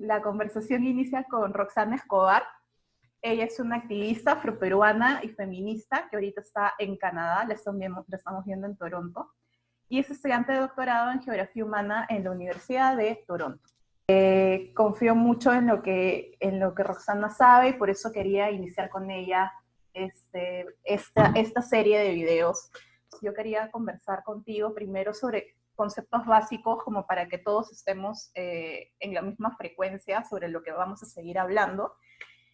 La conversación inicia con Roxana Escobar. Ella es una activista afroperuana y feminista que ahorita está en Canadá, la estamos viendo en Toronto, y es estudiante de doctorado en Geografía Humana en la Universidad de Toronto. Confío mucho en lo que Roxana sabe y por eso quería iniciar con ella esta serie de videos. Yo quería conversar contigo primero sobre conceptos básicos como para que todos estemos en la misma frecuencia sobre lo que vamos a seguir hablando,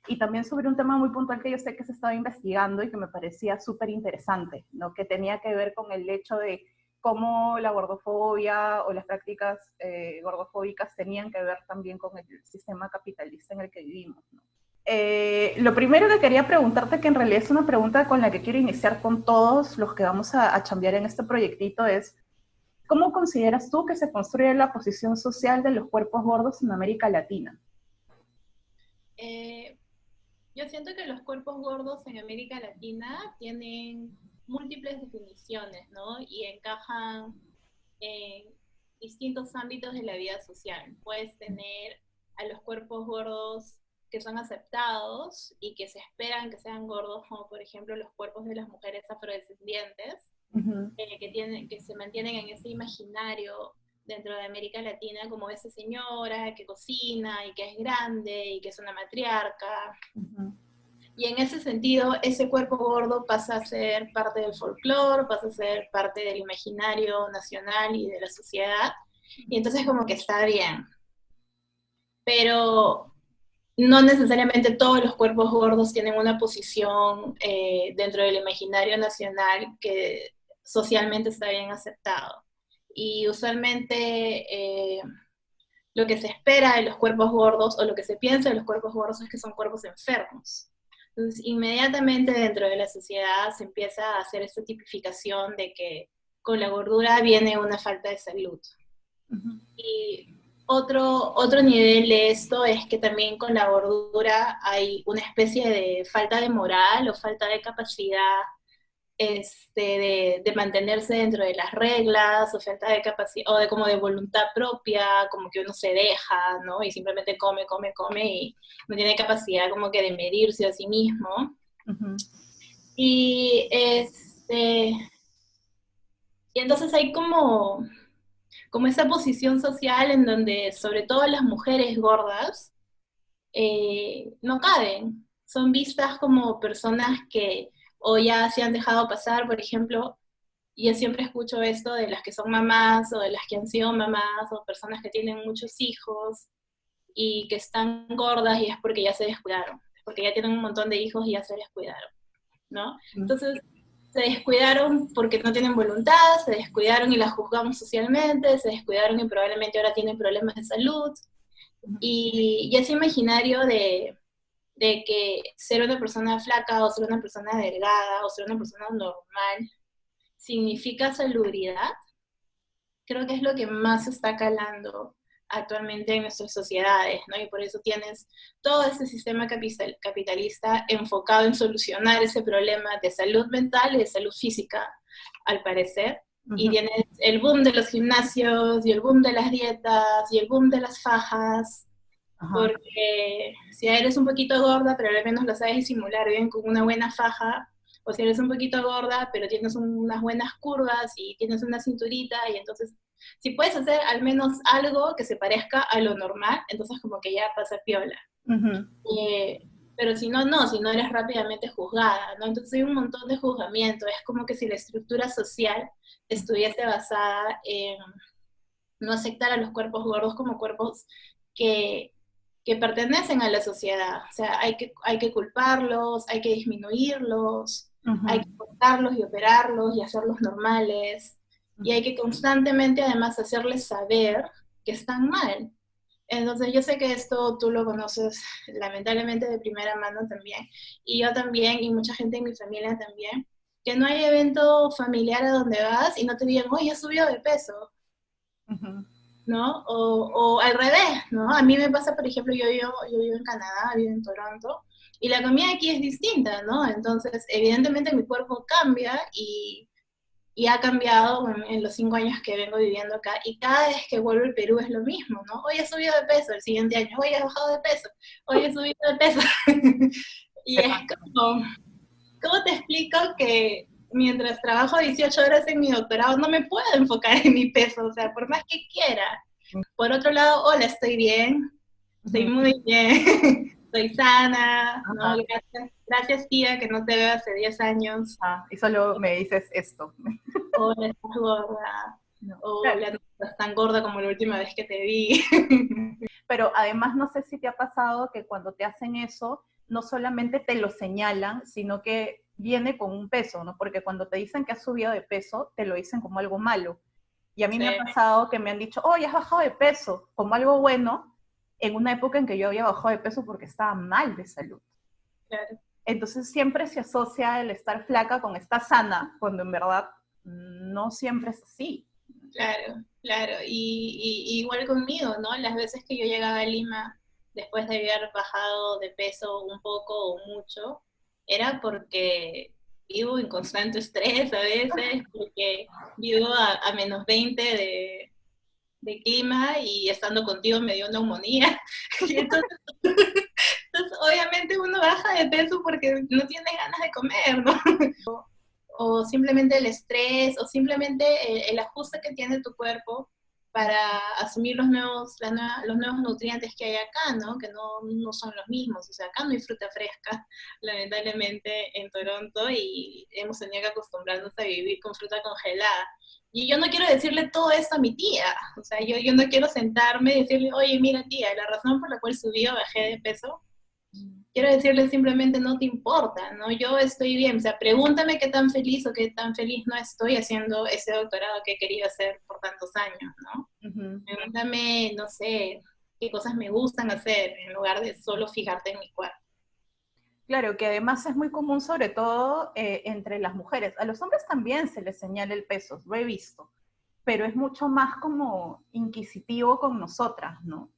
y también sobre un tema muy puntual que yo sé que se estaba investigando y que me parecía súper interesante, ¿no? Que tenía que ver con el hecho de cómo la gordofobia o las prácticas gordofóbicas tenían que ver también con el sistema capitalista en el que vivimos, ¿no? Lo primero que quería preguntarte, que en realidad es una pregunta con la que quiero iniciar con todos los que vamos a chambear en este proyectito, es ¿cómo consideras tú que se construye la posición social de los cuerpos gordos en América Latina? Yo siento que los cuerpos gordos en América Latina tienen múltiples definiciones, ¿no? Y encajan en distintos ámbitos de la vida social. Puedes tener a los cuerpos gordos que son aceptados y que se esperan que sean gordos, como por ejemplo los cuerpos de las mujeres afrodescendientes, que se mantienen en ese imaginario dentro de América Latina como esa señora que cocina y que es grande y que es una matriarca. Y en ese sentido, ese cuerpo gordo pasa a ser parte del folclore, pasa a ser parte del imaginario nacional y de la sociedad, y entonces como que está bien. Pero no necesariamente todos los cuerpos gordos tienen una posición dentro del imaginario nacional que socialmente está bien aceptado. Y usualmente lo que se espera de los cuerpos gordos o lo que se piensa de los cuerpos gordos es que son cuerpos enfermos. Entonces, inmediatamente dentro de la sociedad se empieza a hacer esta tipificación de que con la gordura viene una falta de salud. Y otro nivel de esto es que también con la gordura hay una especie de falta de moral o falta de capacidad de mantenerse dentro de las reglas, o falta de capacidad, o de como de voluntad propia, como que uno se deja, ¿no? Y simplemente come, come, come, y no tiene capacidad como que de medirse a sí mismo. Y, y entonces hay como esa posición social en donde sobre todo las mujeres gordas no caben, son vistas como personas que o ya se han dejado pasar, por ejemplo. Y yo siempre escucho esto de las que son mamás o de las que han sido mamás o personas que tienen muchos hijos y que están gordas y es porque ya se descuidaron, porque ya tienen un montón de hijos y ya se descuidaron, ¿no? Entonces se descuidaron porque no tienen voluntad, se descuidaron y las juzgamos socialmente, se descuidaron y probablemente ahora tienen problemas de salud. Y ese imaginario de que ser una persona flaca o ser una persona delgada o ser una persona normal significa salubridad, creo que es lo que más está calando actualmente en nuestras sociedades, ¿no? Y por eso tienes todo este sistema capitalista enfocado en solucionar ese problema de salud mental y de salud física, al parecer. Y tienes el boom de los gimnasios, y el boom de las dietas, y el boom de las fajas, porque si eres un poquito gorda, pero al menos lo sabes disimular bien con una buena faja, o si eres un poquito gorda, pero tienes unas buenas curvas y tienes una cinturita, y entonces, si puedes hacer al menos algo que se parezca a lo normal, entonces como que ya pasa piola. Pero si no, no, si no eres rápidamente juzgada, ¿no? Entonces hay un montón de juzgamiento, es como que si la estructura social estuviese basada en no aceptar a los cuerpos gordos como cuerpos que pertenecen a la sociedad. O sea, hay que culparlos, hay que disminuirlos, hay que cortarlos y operarlos y hacerlos normales, y hay que constantemente además hacerles saber que están mal. Entonces yo sé que esto tú lo conoces lamentablemente de primera mano también, y yo también, y mucha gente en mi familia también, que no hay evento familiar a donde vas y no te digan, oye, subió de peso. ¿No? O al revés, ¿no? A mí me pasa, por ejemplo, yo vivo en Canadá, vivo en Toronto, y la comida aquí es distinta, ¿no? Entonces, evidentemente mi cuerpo cambia y y ha cambiado en los 5 años que vengo viviendo acá, y cada vez que vuelvo al Perú es lo mismo, ¿no? Hoy he subido de peso, el siguiente año, hoy he bajado de peso, hoy he subido de peso. Y es como, ¿cómo te explico que mientras trabajo 18 horas en mi doctorado no me puedo enfocar en mi peso? O sea, por más que quiera. Por otro lado, hola, estoy bien, estoy muy bien, estoy sana, ¿no? Gracias, tía, que no te veo hace 10 años. Y solo me dices esto. Hola, estás gorda. No. Hola, no estás tan gorda como la última vez que te vi. Pero además no sé si te ha pasado que cuando te hacen eso, no solamente te lo señalan, sino que viene con un peso, ¿no? Porque cuando te dicen que has subido de peso, te lo dicen como algo malo. Y a mí me ha pasado que me han dicho, ya has bajado de peso, como algo bueno, en una época en que yo había bajado de peso porque estaba mal de salud. Claro. Entonces siempre se asocia el estar flaca con estar sana, cuando en verdad no siempre es así. Claro, claro. Y igual conmigo, ¿no? Las veces que yo llegaba a Lima, después de haber bajado de peso un poco o mucho, era porque vivo en constante estrés a veces, porque vivo a menos 20 de clima y estando contigo me dio neumonía. Y entonces, obviamente uno baja de peso porque no tiene ganas de comer, ¿no? O simplemente el estrés, o simplemente el ajuste que tiene tu cuerpo para asumir los nuevos nutrientes que hay acá, ¿no? Que no son los mismos. O sea, acá no hay fruta fresca, lamentablemente, en Toronto, y hemos tenido que acostumbrarnos a vivir con fruta congelada. Y yo no quiero decirle todo esto a mi tía. O sea, yo no quiero sentarme y decirle, oye, mira, tía, la razón por la cual subí o bajé de peso, quiero decirle simplemente no te importa, ¿no? Yo estoy bien, o sea, pregúntame qué tan feliz o qué tan feliz no estoy haciendo ese doctorado que he querido hacer por tantos años, ¿no? Pregúntame, no sé, qué cosas me gustan hacer en lugar de solo fijarte en mi cuerpo. Claro, que además es muy común, sobre todo entre las mujeres. A los hombres también se les señala el peso, lo he visto, pero es mucho más como inquisitivo con nosotras, ¿no?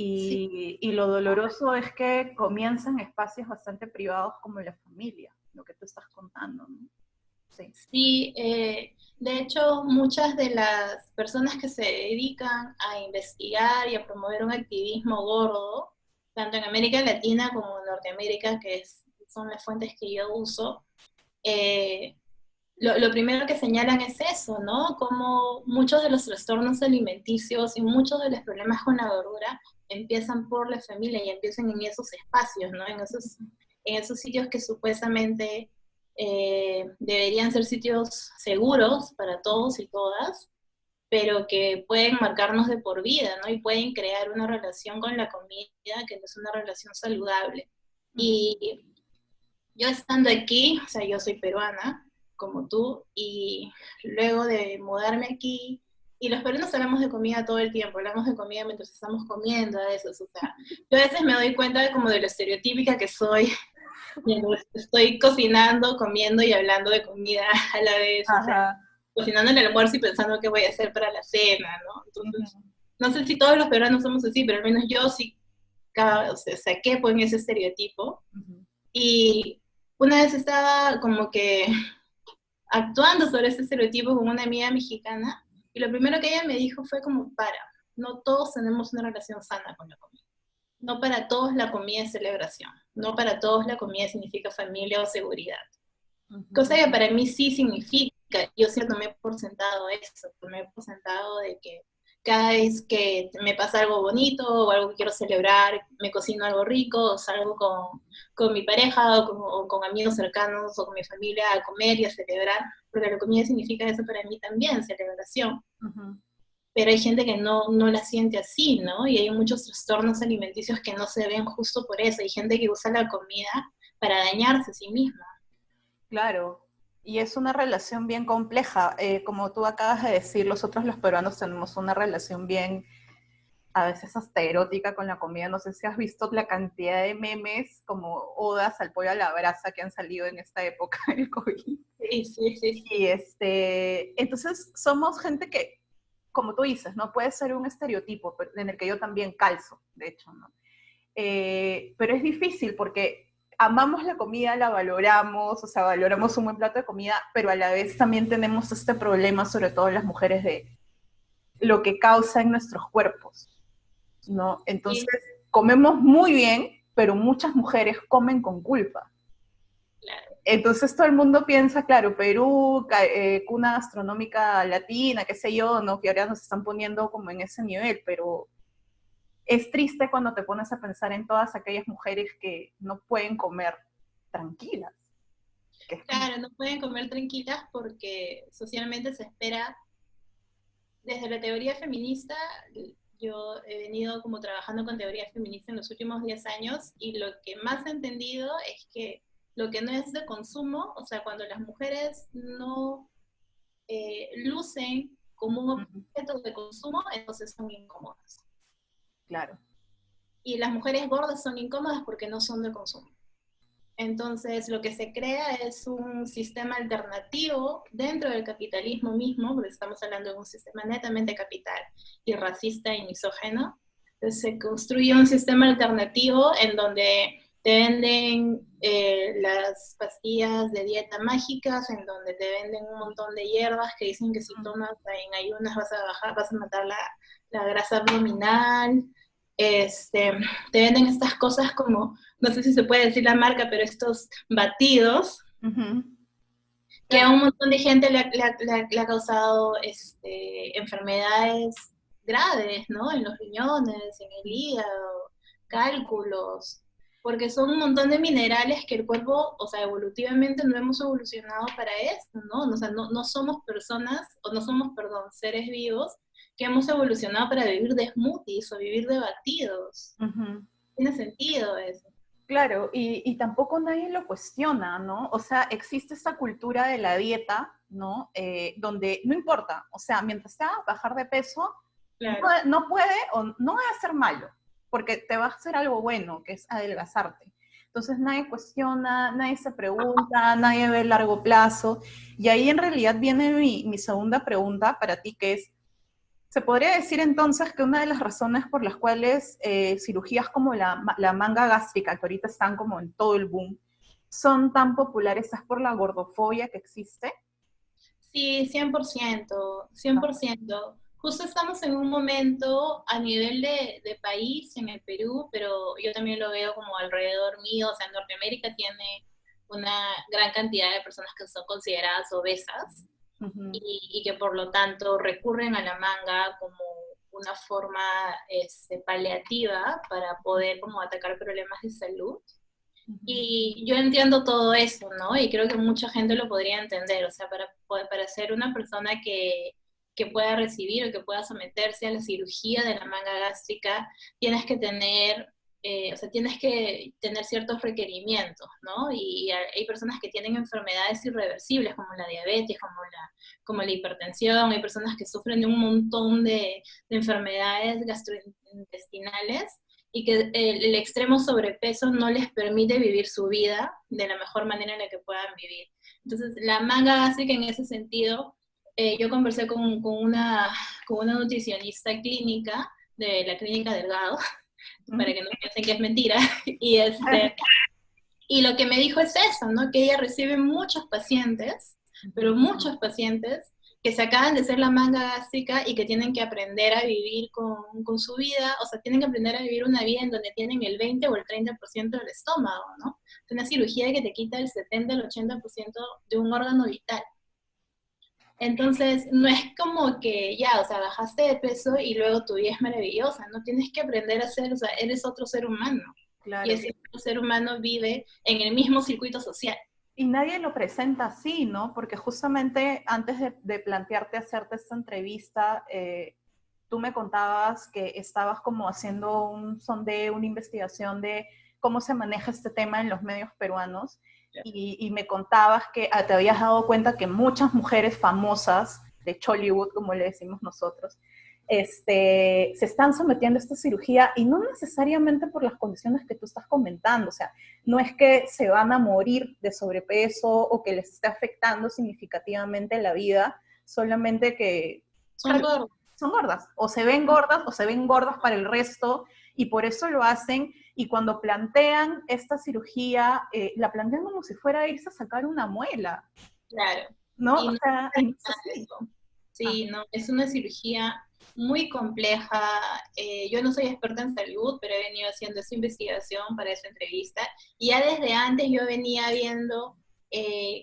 Y lo doloroso es que comienzan espacios bastante privados como la familia, lo que tú estás contando, ¿no? Sí, de hecho, muchas de las personas que se dedican a investigar y a promover un activismo gordo, tanto en América Latina como en Norteamérica, que son las fuentes que yo uso, lo primero que señalan es eso, ¿no? Como muchos de los trastornos alimenticios y muchos de los problemas con la gordura empiezan por la familia y empiezan en esos espacios, ¿no? En esos sitios que supuestamente deberían ser sitios seguros para todos y todas, pero que pueden marcarnos de por vida, ¿no? Y pueden crear una relación con la comida que no es una relación saludable. Y yo estando aquí, o sea, yo soy peruana, como tú, y luego de mudarme aquí, y los peruanos hablamos de comida todo el tiempo, hablamos de comida mientras estamos comiendo a veces, o sea, yo a veces me doy cuenta de como de lo estereotípica que soy, mientras estoy cocinando, comiendo y hablando de comida a la vez, o sea, cocinando el almuerzo y pensando qué voy a hacer para la cena, ¿no? Entonces, no sé si todos los peruanos somos así, pero al menos yo sí, o sea, saqué pues ese estereotipo, y una vez estaba como que actuando sobre ese estereotipo con una amiga mexicana, y lo primero que ella me dijo fue como, no todos tenemos una relación sana con la comida. No para todos la comida es celebración. No para todos la comida significa familia o seguridad. Cosa que para mí sí significa. Yo sí tomé por sentado eso, tomé por sentado de que cada vez que me pasa algo bonito o algo que quiero celebrar, me cocino algo rico, o salgo con mi pareja o con amigos cercanos o con mi familia a comer y a celebrar, porque la comida significa eso para mí también, celebración. Pero hay gente que no la siente así, ¿no? Y hay muchos trastornos alimenticios que no se ven justo por eso. Hay gente que usa la comida para dañarse a sí misma. Claro, y es una relación bien compleja. Como tú acabas de decir, nosotros los peruanos tenemos una relación bien, a veces hasta erótica con la comida. No sé si has visto la cantidad de memes como odas al pollo a la brasa que han salido en esta época del COVID. Sí. Y entonces somos gente que, como tú dices, no puede ser un estereotipo en el que yo también calzo, de hecho, ¿no? Pero es difícil porque amamos la comida, la valoramos, o sea, valoramos un buen plato de comida, pero a la vez también tenemos este problema, sobre todo las mujeres, de lo que causa en nuestros cuerpos, ¿no? Entonces, Sí, comemos muy bien, pero muchas mujeres comen con culpa. claro. Entonces todo el mundo piensa, claro, Perú, cuna gastronómica latina, qué sé yo, ¿no? Que ahora nos están poniendo como en ese nivel, pero es triste cuando te pones a pensar en todas aquellas mujeres que no pueden comer tranquilas. Que es como, Claro, no pueden comer tranquilas porque socialmente se espera, desde la teoría feminista, yo he venido como trabajando con teoría feminista en los últimos 10 años y lo que más he entendido es que lo que no es de consumo, o sea, cuando las mujeres no lucen como un objeto de consumo, entonces son incómodas. claro. Y las mujeres gordas son incómodas porque no son de consumo. Entonces, lo que se crea es un sistema alternativo dentro del capitalismo mismo, porque estamos hablando de un sistema netamente capital y racista y misógeno. Entonces, se construye un sistema alternativo en donde te venden las pastillas de dieta mágicas, en donde te venden un montón de hierbas que dicen que si tomas en ayunas vas a bajar, vas a matar la grasa abdominal. Te venden estas cosas como, no sé si se puede decir la marca, pero estos batidos Uh-huh. que a Claro. un montón de gente le ha causado enfermedades graves, ¿no? En los riñones, en el hígado, cálculos, porque son un montón de minerales que el cuerpo, o sea, evolutivamente no hemos evolucionado para esto, ¿no? O sea, no somos personas, o no somos, perdón, seres vivos que hemos evolucionado para vivir de smoothies o vivir de batidos. Uh-huh. Tiene sentido eso. Claro, y tampoco nadie lo cuestiona, ¿no? O sea, existe esta cultura de la dieta, ¿no? Donde no importa, o sea, mientras sea bajar de peso, no, Claro. no puede o no va a ser malo, porque te va a hacer algo bueno, que es adelgazarte. Entonces nadie cuestiona, nadie se pregunta, nadie ve el largo plazo. Y ahí en realidad viene mi segunda pregunta para ti, que es, ¿se podría decir entonces que una de las razones por las cuales cirugías como la manga gástrica, que ahorita están como en todo el boom, son tan populares es por la gordofobia que existe? Sí, 100%, 100%. Justo estamos en un momento a nivel de país en el Perú, pero yo también lo veo como alrededor mío, o sea, Norteamérica tiene una gran cantidad de personas que son consideradas obesas Uh-huh. y que por lo tanto recurren a la manga como una forma paliativa para poder como atacar problemas de salud. Uh-huh. Y yo entiendo todo eso, ¿no? Y creo que mucha gente lo podría entender, o sea, para ser una persona que pueda recibir o que pueda someterse a la cirugía de la manga gástrica, tienes que tener, o sea, tienes que tener ciertos requerimientos, ¿no? Y hay personas que tienen enfermedades irreversibles, como la diabetes, como la hipertensión, hay personas que sufren de un montón de enfermedades gastrointestinales y que el extremo sobrepeso no les permite vivir su vida de la mejor manera en la que puedan vivir. Entonces, la manga gástrica en ese sentido, yo conversé con una nutricionista clínica de la clínica Delgado, para que no piensen que es mentira, y lo que me dijo es eso, ¿no? Que ella recibe muchos pacientes, pero muchos pacientes que se acaban de hacer la manga gástrica y que tienen que aprender a vivir con su vida, o sea, tienen que aprender a vivir una vida en donde tienen el 20 o el 30% del estómago, ¿no? Es una cirugía que te quita el 70, el 80% de un órgano vital. Entonces, no es como que ya, o sea, bajaste de peso y luego tu vida es maravillosa, no tienes que aprender a ser, o sea, eres otro ser humano. Y Claro. ese otro ser humano vive en el mismo circuito social. Y nadie lo presenta así, ¿no? Porque justamente antes de plantearte hacerte esta entrevista, tú me contabas que estabas como haciendo un sondeo, una investigación de cómo se maneja este tema en los medios peruanos y me contabas que te habías dado cuenta que muchas mujeres famosas de Chollywood, como le decimos nosotros, se están sometiendo a esta cirugía y no necesariamente por las condiciones que tú estás comentando, o sea, no es que se van a morir de sobrepeso o que les esté afectando significativamente la vida, solamente que, Son claro, gordos. son gordas, o se ven gordas para el resto, y por eso lo hacen, y cuando plantean esta cirugía, la plantean como si fuera a irse a sacar una muela, Claro. ¿no? Y O no sea, y no es es así. eso. Ah, Sí, no, es una cirugía muy compleja. Yo no soy experta en salud, pero he venido haciendo esa investigación para esa entrevista. Y ya desde antes yo venía viendo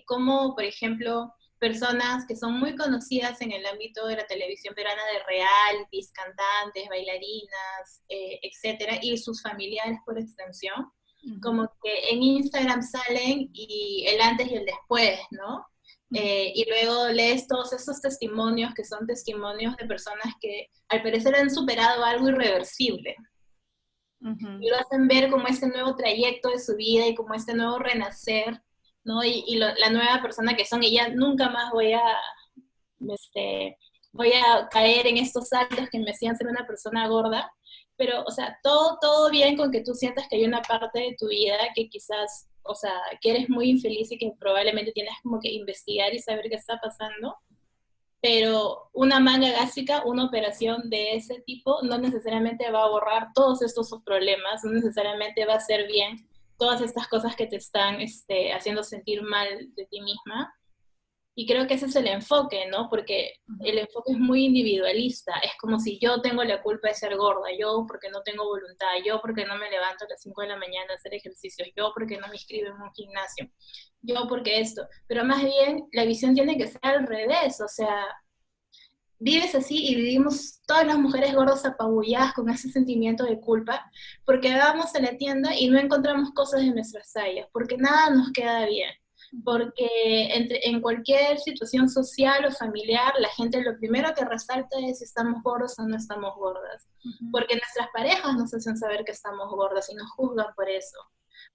cómo, por ejemplo, personas que son muy conocidas en el ámbito de la televisión peruana de realities, cantantes, bailarinas, etcétera, y sus familiares por extensión, ujú, como que en Instagram salen y el antes y el después, ¿no? ujú, Y luego lees todos esos testimonios que son testimonios de personas que al parecer han superado algo irreversible ujú. y lo hacen ver como este nuevo trayecto de su vida y como este nuevo renacer, ¿no? La nueva persona que son y ya nunca más este, voy a caer en estos saltos que me hacían ser una persona gorda, pero, o sea, todo bien con que tú sientas que hay una parte de tu vida que quizás, o sea, que eres muy infeliz y que probablemente tienes como que investigar y saber qué está pasando, pero una manga gástrica, una operación de ese tipo, no necesariamente va a borrar todos estos problemas, no necesariamente va a hacer bien todas estas cosas que te están haciendo sentir mal de ti misma, y creo que ese es el enfoque, ¿no? Porque Ujú. el enfoque es muy individualista. Es como si yo tengo la culpa de ser gorda, yo porque no tengo voluntad, yo porque no me levanto a las 5 de la mañana a hacer ejercicios, yo porque no me inscribo en un gimnasio, yo porque esto. Pero más bien la visión tiene que ser al revés, o sea, vives así y vivimos todas las mujeres gordas apabulladas con ese sentimiento de culpa, porque vamos a la tienda y no encontramos cosas de nuestras tallas, porque nada nos queda bien, porque en cualquier situación social o familiar, la gente lo primero que resalta es si estamos gordos o no estamos gordas, Ujú. porque nuestras parejas nos hacen saber que estamos gordas y nos juzgan por eso,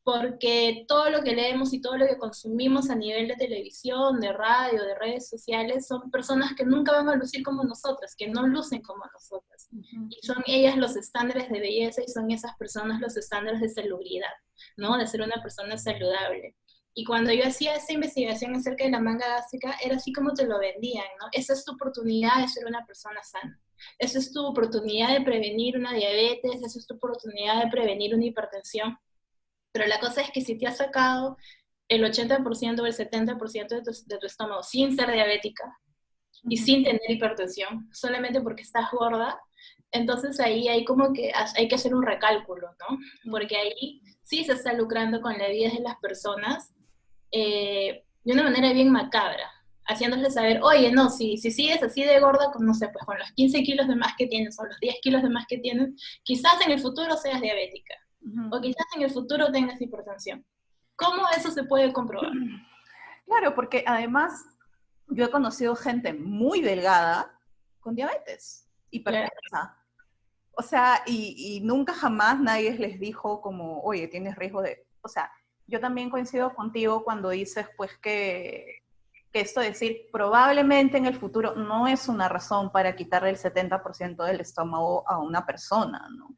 porque todo lo que leemos y todo lo que consumimos a nivel de televisión, de radio, de redes sociales, son personas que nunca van a lucir como nosotras, que no lucen como nosotras. Ujú. Y son ellas los estándares de belleza y son esas personas los estándares de salubridad, ¿no? De ser una persona saludable. Y cuando yo hacía esa investigación acerca de la manga gástrica, era así como te lo vendían, ¿no? Esa es tu oportunidad de ser una persona sana. Esa es tu oportunidad de prevenir una diabetes, esa es tu oportunidad de prevenir una hipertensión. Pero la cosa es que si te has sacado el 80% o el 70% de tu estómago sin ser diabética y Ujú. sin tener hipertensión, solamente porque estás gorda, entonces ahí hay como que hay que hacer un recálculo, ¿no? Ujú. Porque ahí sí se está lucrando con la vida de las personas de una manera bien macabra, haciéndoles saber, oye, no, si sigues así de gorda, no sé, pues con los 15 kilos de más que tienes o los 10 kilos de más que tienes, quizás en el futuro seas diabética Ujú. o quizás en el futuro tengas hipertensión. ¿Cómo eso se puede comprobar? Claro, porque además yo he conocido gente muy delgada con diabetes, Claro. hipertensa. O sea, y nunca jamás nadie les dijo como, oye, tienes riesgo de... O sea, yo también coincido contigo cuando dices pues que esto de decir probablemente en el futuro no es una razón para quitarle el 70% del estómago a una persona, ¿no?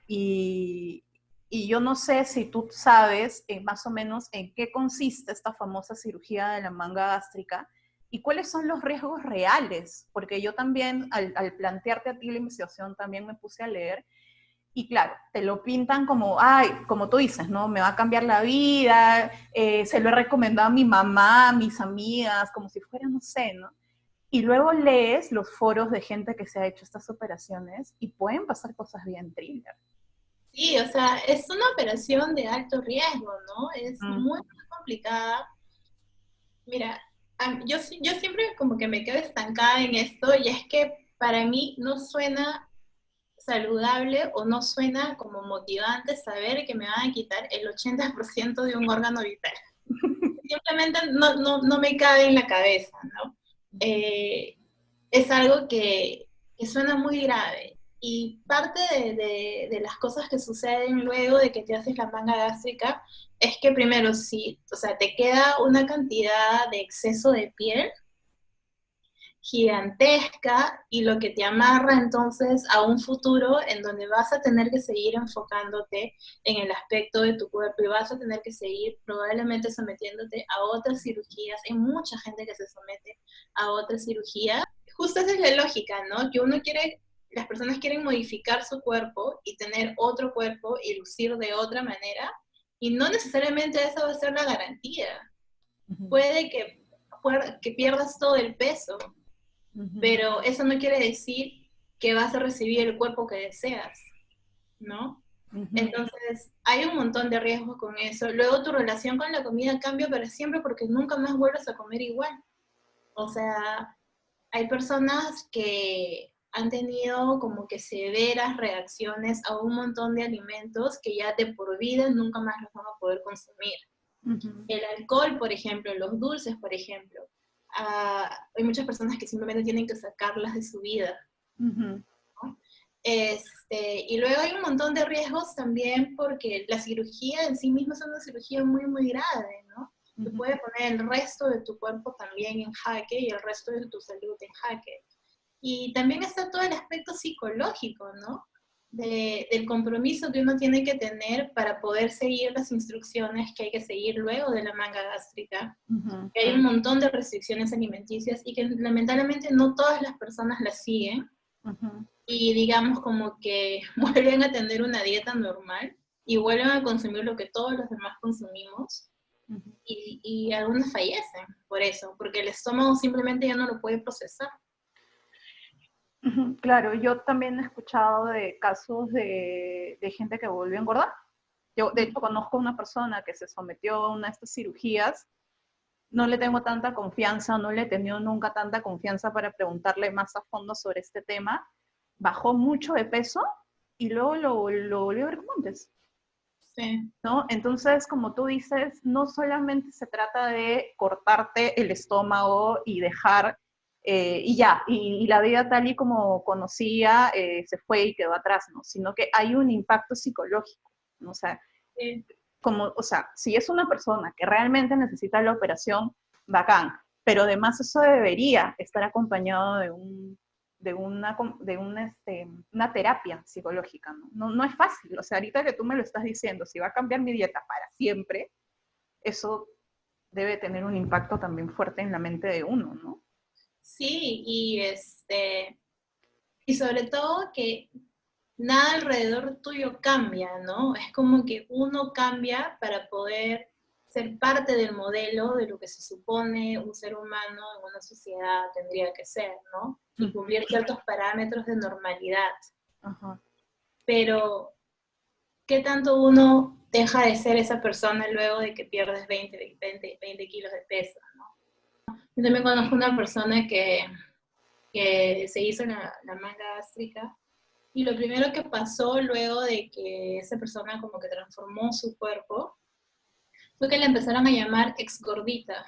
Y, y yo no sé si tú sabes más o menos en qué consiste esta famosa cirugía de la manga gástrica y cuáles son los riesgos reales, porque yo también al plantearte a ti la investigación también me puse a leer y claro, te lo pintan como, ay, como tú dices, ¿no? Me va a cambiar la vida, se lo he recomendado a mi mamá, a mis amigas, como si fuera, no sé, ¿no? Y luego lees los foros de gente que se ha hecho estas operaciones y pueden pasar cosas bien thriller. Sí, o sea, es una operación de alto riesgo, ¿no? Es Mm, muy, muy complicada. Mira, yo siempre como que me quedo estancada en esto y es que para mí no suena saludable o no suena como motivante saber que me van a quitar el 80% de un órgano vital. Simplemente no me cabe en la cabeza, ¿no? Eh, es algo que suena muy grave. Y parte de las cosas que suceden luego de que te haces la manga gástrica es que primero, sí, o sea, te queda una cantidad de exceso de piel gigantesca y lo que te amarra entonces a un futuro en donde vas a tener que seguir enfocándote en el aspecto de tu cuerpo y vas a tener que seguir probablemente sometiéndote a otras cirugías. Hay mucha gente que se somete a otras cirugías. Justo esa es la lógica, ¿no? Que uno quiere las personas quieren modificar su cuerpo y tener otro cuerpo y lucir de otra manera, y no necesariamente esa va a ser la garantía. Puede que pierdas todo el peso, pero eso no quiere decir que vas a recibir el cuerpo que deseas, ¿no? Entonces, hay un montón de riesgos con eso. Luego tu relación con la comida cambia para siempre porque nunca más vuelves a comer igual. O sea, hay personas que han tenido como que severas reacciones a un montón de alimentos que ya de por vida nunca más los van a poder consumir. El alcohol, por ejemplo, los dulces, por ejemplo. Hay muchas personas que simplemente tienen que sacarlas de su vida. ¿No? Y luego hay un montón de riesgos también porque la cirugía en sí misma es una cirugía muy, muy grave, ¿no? Te puede poner el resto de tu cuerpo también en jaque y el resto de tu salud en jaque. Y también está todo el aspecto psicológico, ¿no? Del compromiso que uno tiene que tener para poder seguir las instrucciones que hay que seguir luego de la manga gástrica. Que hay un montón de restricciones alimenticias y que lamentablemente no todas las personas las siguen. Y digamos como que vuelven a tener una dieta normal y vuelven a consumir lo que todos los demás consumimos. Y algunos fallecen por eso, porque el estómago simplemente ya no lo puede procesar. Claro, yo también he escuchado de casos de gente que volvió a engordar. Yo, de hecho, conozco a una persona que se sometió a una de estas cirugías. No le tengo tanta confianza, no le he tenido nunca tanta confianza para preguntarle más a fondo sobre este tema. Bajó mucho de peso y luego lo volvió a ver como antes. Sí. ¿No? Entonces, como tú dices, no solamente se trata de cortarte el estómago y dejar y ya, y la vida tal y como conocía se fue y quedó atrás, ¿no? Sino que hay un impacto psicológico, ¿no? O sea, si es una persona que realmente necesita la operación, bacán, pero además eso debería estar acompañado de una terapia psicológica, ¿no? No es fácil, o sea, ahorita que tú me lo estás diciendo, si va a cambiar mi dieta para siempre, eso debe tener un impacto también fuerte en la mente de uno, ¿no? Sí, y sobre todo que nada alrededor tuyo cambia, ¿no? Es como que uno cambia para poder ser parte del modelo de lo que se supone un ser humano en una sociedad tendría que ser, ¿no? Y cumplir ciertos parámetros de normalidad. Pero, ¿qué tanto uno deja de ser esa persona luego de que pierdes 20 kilos de peso, ¿no? Yo también conozco una persona que se hizo la manga gástrica. Y lo primero que pasó luego de que esa persona como que transformó su cuerpo fue que le empezaron a llamar ex gordita.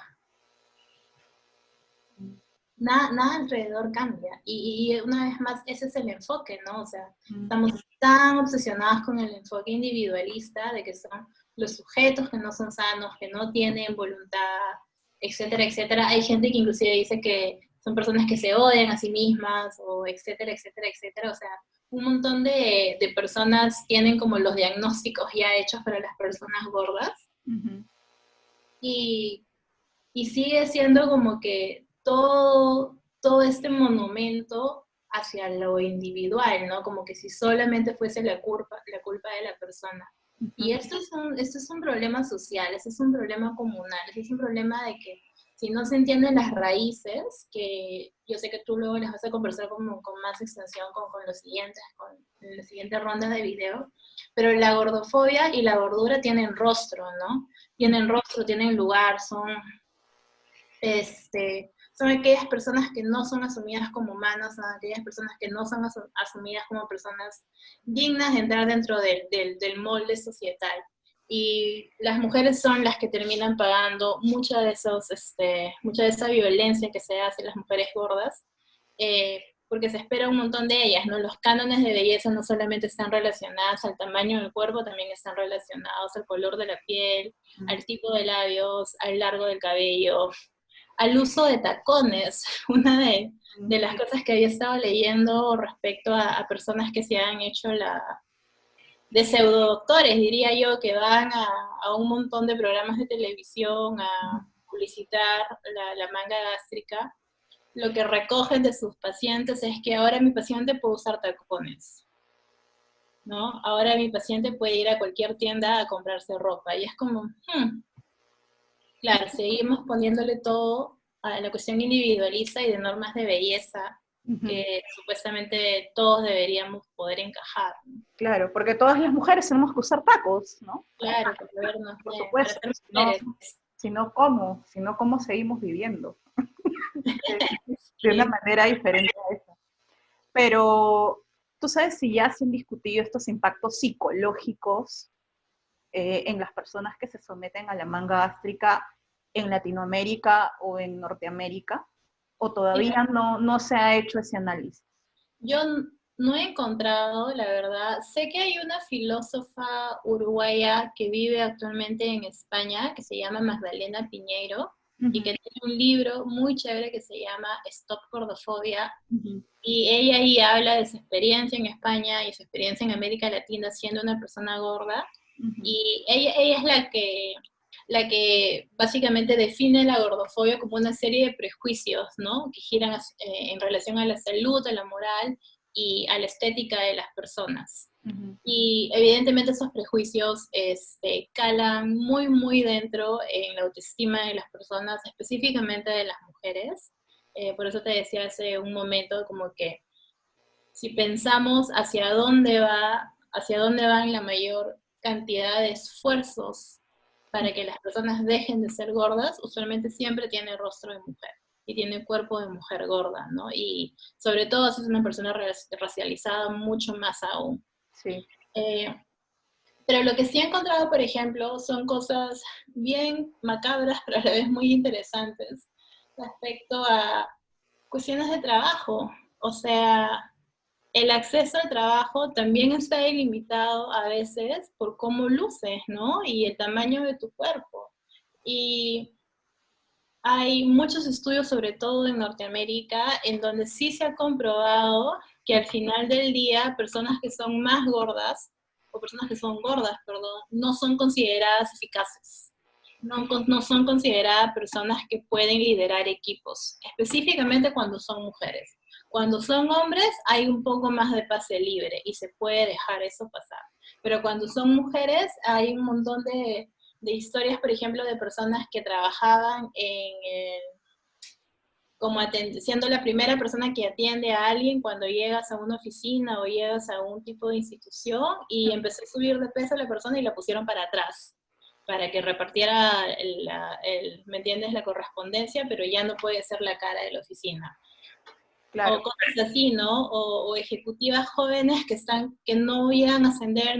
Nada alrededor cambia. Y una vez más, ese es el enfoque, ¿no? O sea, estamos tan obsesionados con el enfoque individualista de que son los sujetos que no son sanos, que no tienen voluntad, etcétera, etcétera. Hay gente que inclusive dice que son personas que se odian a sí mismas, o etcétera, etcétera, etcétera. O sea, un montón de personas tienen como los diagnósticos ya hechos para las personas gordas. Y sigue siendo como que todo este monumento hacia lo individual, ¿no? Como que si solamente fuese la culpa de la persona. Y esto es un problema social, esto es un problema comunal, esto es un problema de que si no se entienden las raíces, que yo sé que tú luego les vas a conversar con más extensión con la siguiente ronda de video, pero la gordofobia y la gordura tienen rostro, ¿no? Tienen rostro, tienen lugar, son aquellas personas que no son asumidas como humanas, son aquellas personas que no son asumidas como personas dignas de entrar dentro del molde societal. Y las mujeres son las que terminan pagando mucha de esa violencia que se hace a las mujeres gordas, porque se espera un montón de ellas, ¿no? Los cánones de belleza no solamente están relacionados al tamaño del cuerpo, también están relacionados al color de la piel, al tipo de labios, al largo del cabello, al uso de tacones. Una de las cosas que había estado leyendo respecto a personas que se han hecho de pseudodoctores, diría yo, que van a un montón de programas de televisión a publicitar la manga gástrica, lo que recogen de sus pacientes es que ahora mi paciente puede usar tacones, ¿no? Ahora mi paciente puede ir a cualquier tienda a comprarse ropa, y es como, claro, seguimos poniéndole todo a la cuestión individualista y de normas de belleza que supuestamente todos deberíamos poder encajar, ¿no? Claro, porque todas las mujeres tenemos que usar tacos, ¿no? Claro, para vernos Por bien, para supuesto, ser si no, mujeres. si no, ¿cómo seguimos viviendo? De una Sí. manera diferente a esa. Pero, ¿tú sabes si ya se han discutido estos impactos psicológicos en las personas que se someten a la manga gástrica en Latinoamérica o en Norteamérica? ¿O todavía no se ha hecho ese análisis? Yo no he encontrado, la verdad. Sé que hay una filósofa uruguaya que vive actualmente en España, que se llama Magdalena Piñeiro, y que tiene un libro muy chévere que se llama Stop Gordofobia, y ella ahí habla de su experiencia en España y su experiencia en América Latina siendo una persona gorda, y ella es la que básicamente define la gordofobia como una serie de prejuicios, ¿no? Que giran en relación a la salud, a la moral y a la estética de las personas. Y evidentemente esos prejuicios calan muy, muy dentro en la autoestima de las personas, específicamente de las mujeres. Por eso te decía hace un momento como que si pensamos hacia dónde van la mayor cantidad de esfuerzos para que las personas dejen de ser gordas, usualmente siempre tiene rostro de mujer y tiene cuerpo de mujer gorda, ¿no? Y sobre todo si es una persona racializada, mucho más aún. Sí. Eh, pero lo que sí he encontrado, por ejemplo, son cosas bien macabras, pero a la vez muy interesantes respecto a cuestiones de trabajo. O sea, el acceso al trabajo también está delimitado a veces por cómo luces, ¿no? Y el tamaño de tu cuerpo. Y hay muchos estudios, sobre todo en Norteamérica, en donde sí se ha comprobado que al final del día personas que son más gordas, o personas que son gordas, perdón, no son consideradas eficaces. No son consideradas personas que pueden liderar equipos, específicamente cuando son mujeres. Cuando son hombres hay un poco más de pase libre y se puede dejar eso pasar. Pero cuando son mujeres hay un montón de historias, por ejemplo, de personas que trabajaban como siendo la primera persona que atiende a alguien cuando llegas a una oficina o llegas a un tipo de institución, y empezó a subir de peso la persona y la pusieron para atrás para que repartiera ¿me entiendes?, la correspondencia, pero ya no puede ser la cara de la oficina. Claro. O cosas así, ¿no? O ejecutivas jóvenes que no llegan a ascender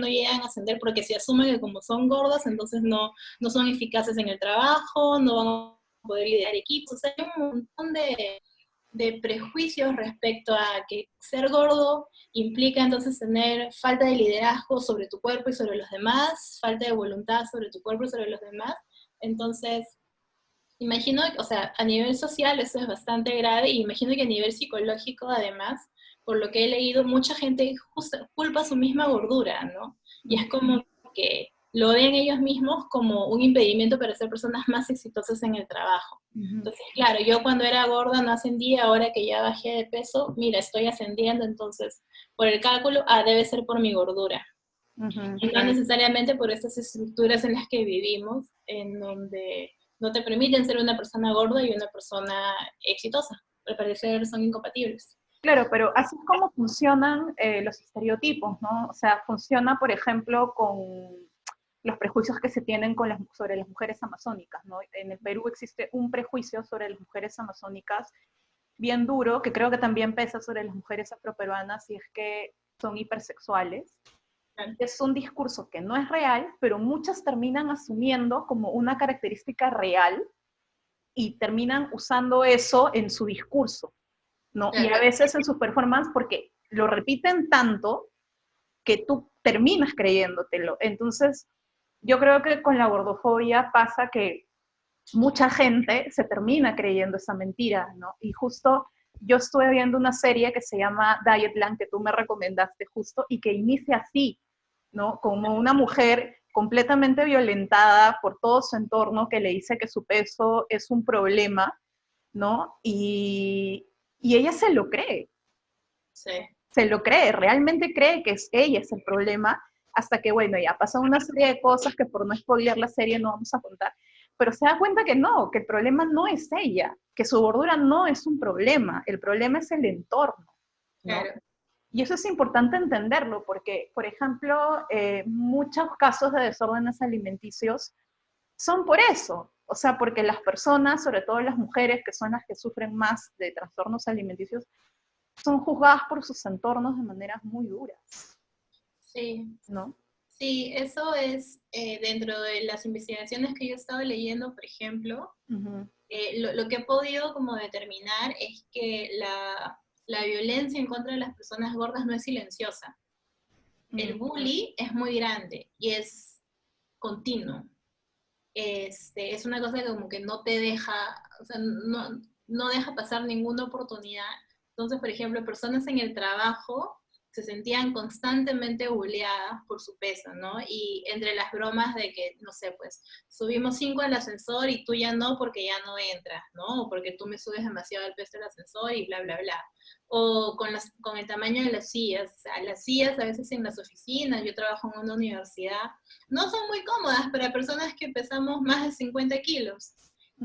porque se asume que como son gordas, entonces no son eficaces en el trabajo, no van a poder liderar equipos. O sea, hay un montón de prejuicios respecto a que ser gordo implica entonces tener falta de liderazgo sobre tu cuerpo y sobre los demás, falta de voluntad sobre tu cuerpo y sobre los demás. Entonces, imagino, o sea, a nivel social eso es bastante grave, y imagino que a nivel psicológico, además, por lo que he leído, mucha gente justo culpa su misma gordura, ¿no? Y es como que lo ven ellos mismos como un impedimento para ser personas más exitosas en el trabajo. Entonces, claro, yo cuando era gorda no ascendía, ahora que ya bajé de peso, mira, estoy ascendiendo, entonces, por el cálculo, debe ser por mi gordura. Y no necesariamente por estas estructuras en las que vivimos, en donde no te permiten ser una persona gorda y una persona exitosa. Al parecer son incompatibles. Claro, pero así es como funcionan los estereotipos, ¿no? O sea, funciona, por ejemplo, con los prejuicios que se tienen sobre las mujeres amazónicas, ¿no? En el Perú existe un prejuicio sobre las mujeres amazónicas bien duro, que creo que también pesa sobre las mujeres afroperuanas, y es que son hipersexuales. Es un discurso que no es real, pero muchas terminan asumiendo como una característica real y terminan usando eso en su discurso, ¿no? Y a veces en sus performances, porque lo repiten tanto que tú terminas creyéndotelo. Entonces, yo creo que con la gordofobia pasa que mucha gente se termina creyendo esa mentira, ¿no? Y justo yo estuve viendo una serie que se llama Dietland, que tú me recomendaste justo, y que inicia así, ¿no? Como una mujer completamente violentada por todo su entorno, que le dice que su peso es un problema, ¿no? Y ella Sí. se lo cree, realmente cree que ella es el problema, hasta que, bueno, ya pasan una serie de cosas que por no spoilear la serie no vamos a contar, pero se da cuenta que no, que el problema no es ella, que su gordura no es un problema, el problema es el entorno, ¿no? Claro. Y eso es importante entenderlo, porque, por ejemplo, muchos casos de desórdenes alimenticios son por eso, o sea, porque las personas, sobre todo las mujeres, que son las que sufren más de trastornos alimenticios, son juzgadas por sus entornos de maneras muy duras, Sí. ¿no? Sí, eso es dentro de las investigaciones que yo he estado leyendo, por ejemplo, Uh-huh. lo que he podido como determinar es que la violencia en contra de las personas gordas no es silenciosa. El bully es muy grande y es continuo. Es una cosa que como que no te deja, o sea, no deja pasar ninguna oportunidad. Entonces, por ejemplo, personas en el trabajo se sentían constantemente bulleadas por su peso, ¿no? Y entre las bromas de que, no sé, pues, subimos 5 al ascensor y tú ya no porque ya no entras, ¿no? O porque tú me subes demasiado el peso del ascensor y bla, bla, bla. O con el tamaño de las sillas. O sea, las sillas a veces en las oficinas, yo trabajo en una universidad, no son muy cómodas para personas que pesamos más de 50 kilos.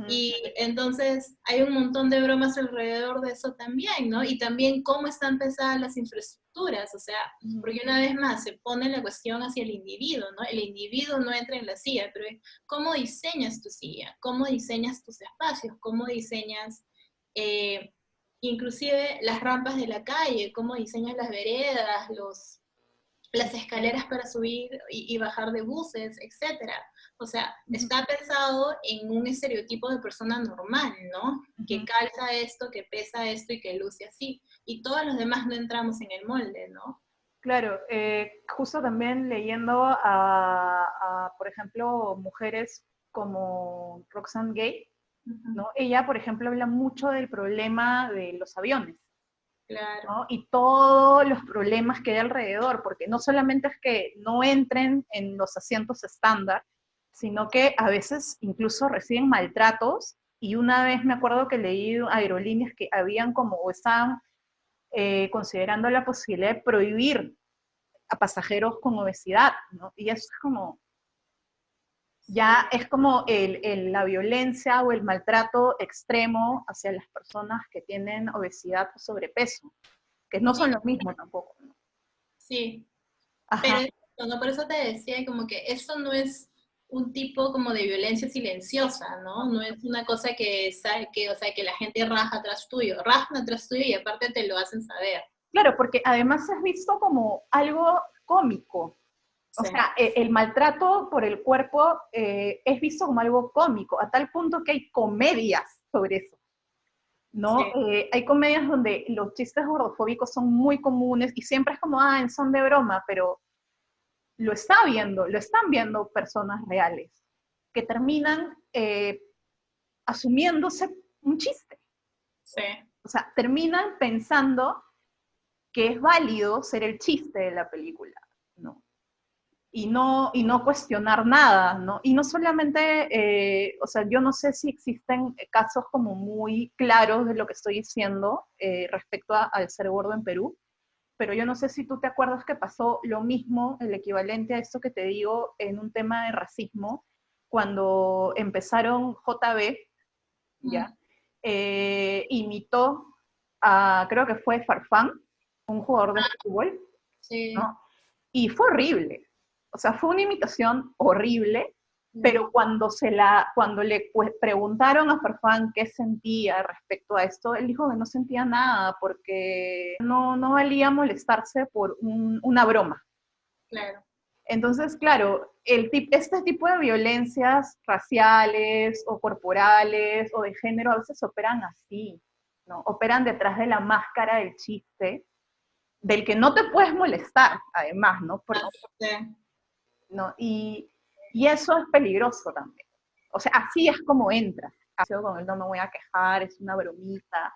Y entonces hay un montón de bromas alrededor de eso también, ¿no? Y también cómo están pesadas las infraestructuras, o sea, porque una vez más se pone la cuestión hacia el individuo, ¿no? El individuo no entra en la silla, pero ¿cómo diseñas tu silla? ¿Cómo diseñas tus espacios? ¿Cómo diseñas inclusive las rampas de la calle? ¿Cómo diseñas las veredas, las escaleras para subir y bajar de buses, etcétera? O sea, está pensado en un estereotipo de persona normal, ¿no? Que calza esto, que pesa esto y que luce así. Y todos los demás no entramos en el molde, ¿no? Claro, justo también leyendo por ejemplo, mujeres como Roxane Gay, ¿no? Ella, por ejemplo, habla mucho del problema de los aviones, Claro. ¿no? Y todos los problemas que hay alrededor, porque no solamente es que no entren en los asientos estándar, sino que a veces incluso reciben maltratos. Y una vez me acuerdo que leí aerolíneas que habían como, o estaban considerando la posibilidad de prohibir a pasajeros con obesidad, ¿no? Y eso es como, ya es como la violencia o el maltrato extremo hacia las personas que tienen obesidad o sobrepeso, que no son Sí, lo mismo tampoco, ¿no? sí. Pero Ajá. ¿no? Por eso te decía como que esto no es un tipo como de violencia silenciosa, ¿no? No es una cosa o sea, que la gente raja atrás tuyo, rajan atrás tuyo y aparte te lo hacen saber. Claro, porque además es visto como algo cómico. O Sí. sea, el maltrato por el cuerpo es visto como algo cómico, a tal punto que hay comedias sobre eso, ¿no? Sí. Hay comedias donde los chistes gordofóbicos son muy comunes y siempre es como, ah, son de broma, pero lo están viendo personas reales, que terminan asumiéndose un chiste. Sí. O sea, terminan pensando que es válido ser el chiste de la película, ¿no? Y no cuestionar nada, ¿no? Y no solamente, o sea, yo no sé si existen casos como muy claros de lo que estoy diciendo respecto al ser gordo en Perú, pero yo no sé si tú te acuerdas que pasó lo mismo, el equivalente a esto que te digo, en un tema de racismo, cuando empezaron JB, ¿ya? Imitó a, creo que fue Farfán, un jugador de fútbol, Sí. ¿no? Y fue horrible. O sea, fue una imitación horrible, pero cuando le preguntaron a Farfán qué sentía respecto a esto, él dijo que no sentía nada porque no valía molestarse por una broma. Claro. Entonces, claro, este tipo de violencias raciales o corporales o de género a veces operan así, ¿no? Operan detrás de la máscara del chiste, del que no te puedes molestar, además, ¿no? Sí. ¿No? Y eso es peligroso también. O sea, así es como entra. Con él no me voy a quejar, es una bromita,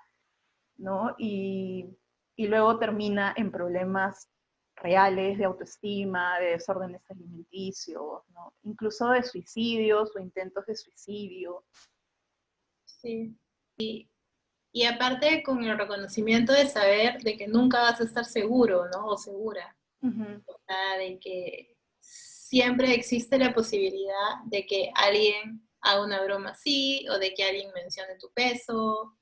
¿no? Y luego termina en problemas reales de autoestima, de desórdenes alimenticios, ¿no? Incluso de suicidios o intentos de suicidio. Sí. Y aparte con el reconocimiento de saber de que nunca vas a estar seguro, ¿no? O segura. Ujú. O sea, de que siempre existe la posibilidad de que alguien haga una broma así, o de que alguien mencione tu peso.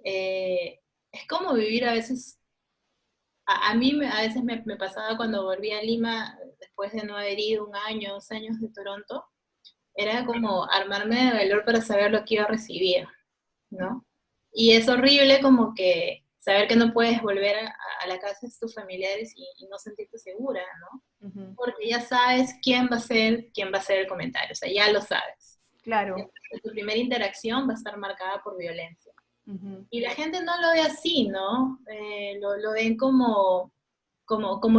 Eh, es como vivir a veces, a mí a veces me pasaba cuando volví a Lima, después de no haber ido un año, 2 años de Toronto, era como armarme de valor para saber lo que iba a recibir, ¿no? Y es horrible como que saber que no puedes volver a la casa de tus familiares y no sentirte segura, ¿no? Ujú. Porque ya sabes quién va a ser el comentario, o sea, ya lo sabes. Claro. Tu primera interacción va a estar marcada por violencia. Ujú. Y la gente no lo ve así, ¿no? Lo ven como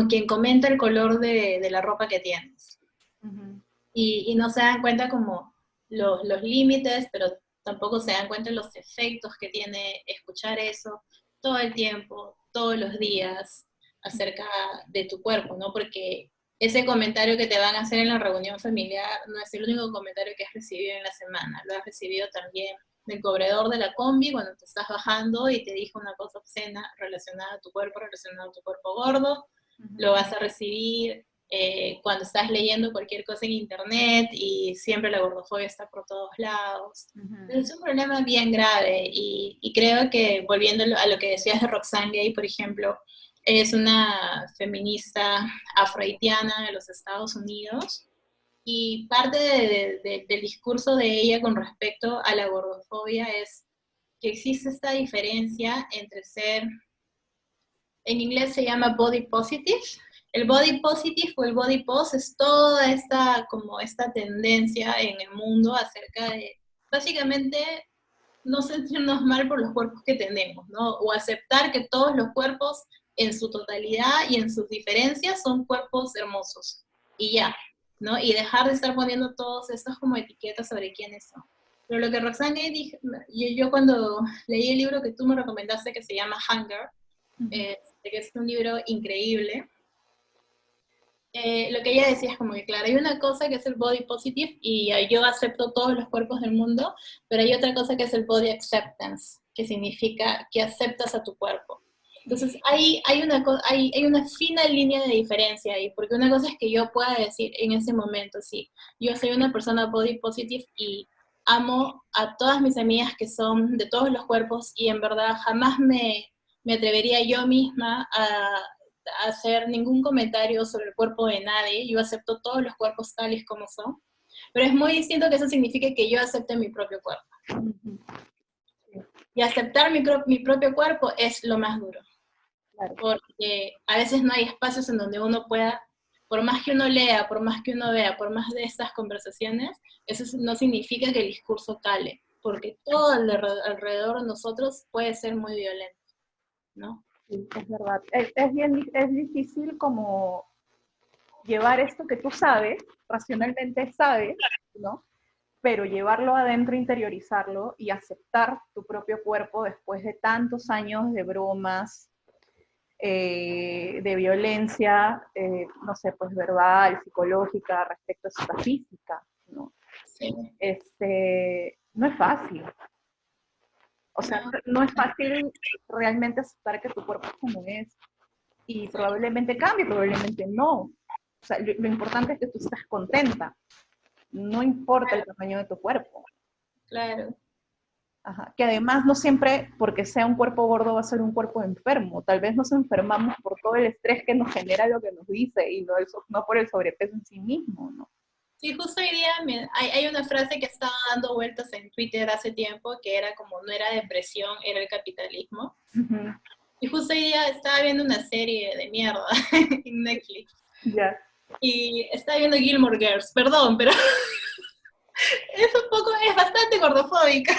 quien comenta el color de la ropa que tienes. Ujú. Y no se dan cuenta como los límites, pero tampoco se dan cuenta los efectos que tiene escuchar eso todo el tiempo, todos los días, acerca de tu cuerpo, ¿no? Porque ese comentario que te van a hacer en la reunión familiar no es el único comentario que has recibido en la semana, lo has recibido también del cobrador de la combi cuando te estás bajando y te dijo una cosa obscena relacionada a tu cuerpo, relacionada a tu cuerpo gordo, Ujú. lo vas a recibir cuando estás leyendo cualquier cosa en internet y siempre la gordofobia está por todos lados. Ujú. Es un problema bien grave y creo que volviendo a lo que decías de Roxane Gay, por ejemplo, es una feminista afrohaitiana de los Estados Unidos y parte del discurso de ella con respecto a la gordofobia es que existe esta diferencia entre ser, en inglés se llama body positive. El body positive o el body pos es toda esta, como esta tendencia en el mundo acerca de, básicamente, no sentirnos mal por los cuerpos que tenemos, ¿no? O aceptar que todos los cuerpos en su totalidad y en sus diferencias son cuerpos hermosos. Y ya, ¿no? Y dejar de estar poniendo todos estos como etiquetas sobre quiénes son. Pero lo que Roxane Gay dijo, yo cuando leí el libro que tú me recomendaste que se llama Hunger, Ujú. que es un libro increíble. Lo que ella decía es como que, claro, hay una cosa que es el body positive y yo acepto todos los cuerpos del mundo, pero hay otra cosa que es el body acceptance, que significa que aceptas a tu cuerpo. Entonces, hay una fina línea de diferencia ahí, porque una cosa es que yo pueda decir en ese momento, sí, yo soy una persona body positive y amo a todas mis amigas que son de todos los cuerpos y en verdad jamás me atrevería yo misma a hacer ningún comentario sobre el cuerpo de nadie, yo acepto todos los cuerpos tales como son, pero es muy distinto que eso signifique que yo acepte mi propio cuerpo. Ujú. Y aceptar mi propio cuerpo es lo más duro, Claro. porque a veces no hay espacios en donde uno pueda, por más que uno lea, por más que uno vea, por más de estas conversaciones, eso no significa que el discurso cale, porque todo alrededor de nosotros puede ser muy violento, ¿no? Sí, es verdad. Es difícil como llevar esto que tú sabes, racionalmente sabes, ¿no? Pero llevarlo adentro, interiorizarlo y aceptar tu propio cuerpo después de tantos años de bromas, de violencia, no sé, pues verbal, psicológica, respecto a esta física, ¿no? Sí. No es fácil. O sea, No, no es fácil realmente aceptar que tu cuerpo es como es. Y sí, probablemente cambie, probablemente no. O sea, lo importante es que tú estés contenta. No importa el tamaño de tu cuerpo. claro. Ajá. Que además no siempre porque sea un cuerpo gordo va a ser un cuerpo enfermo. Tal vez nos enfermamos por todo el estrés que nos genera lo que nos dice y no por el sobrepeso en sí mismo, ¿no? Sí, justo hoy día hay una frase que estaba dando vueltas en Twitter hace tiempo que era como no era depresión, era el capitalismo. Ujú. Y justo hoy día estaba viendo una serie de mierda en Netflix Ya. y estaba viendo Gilmore Girls, perdón, pero es bastante gordofóbica.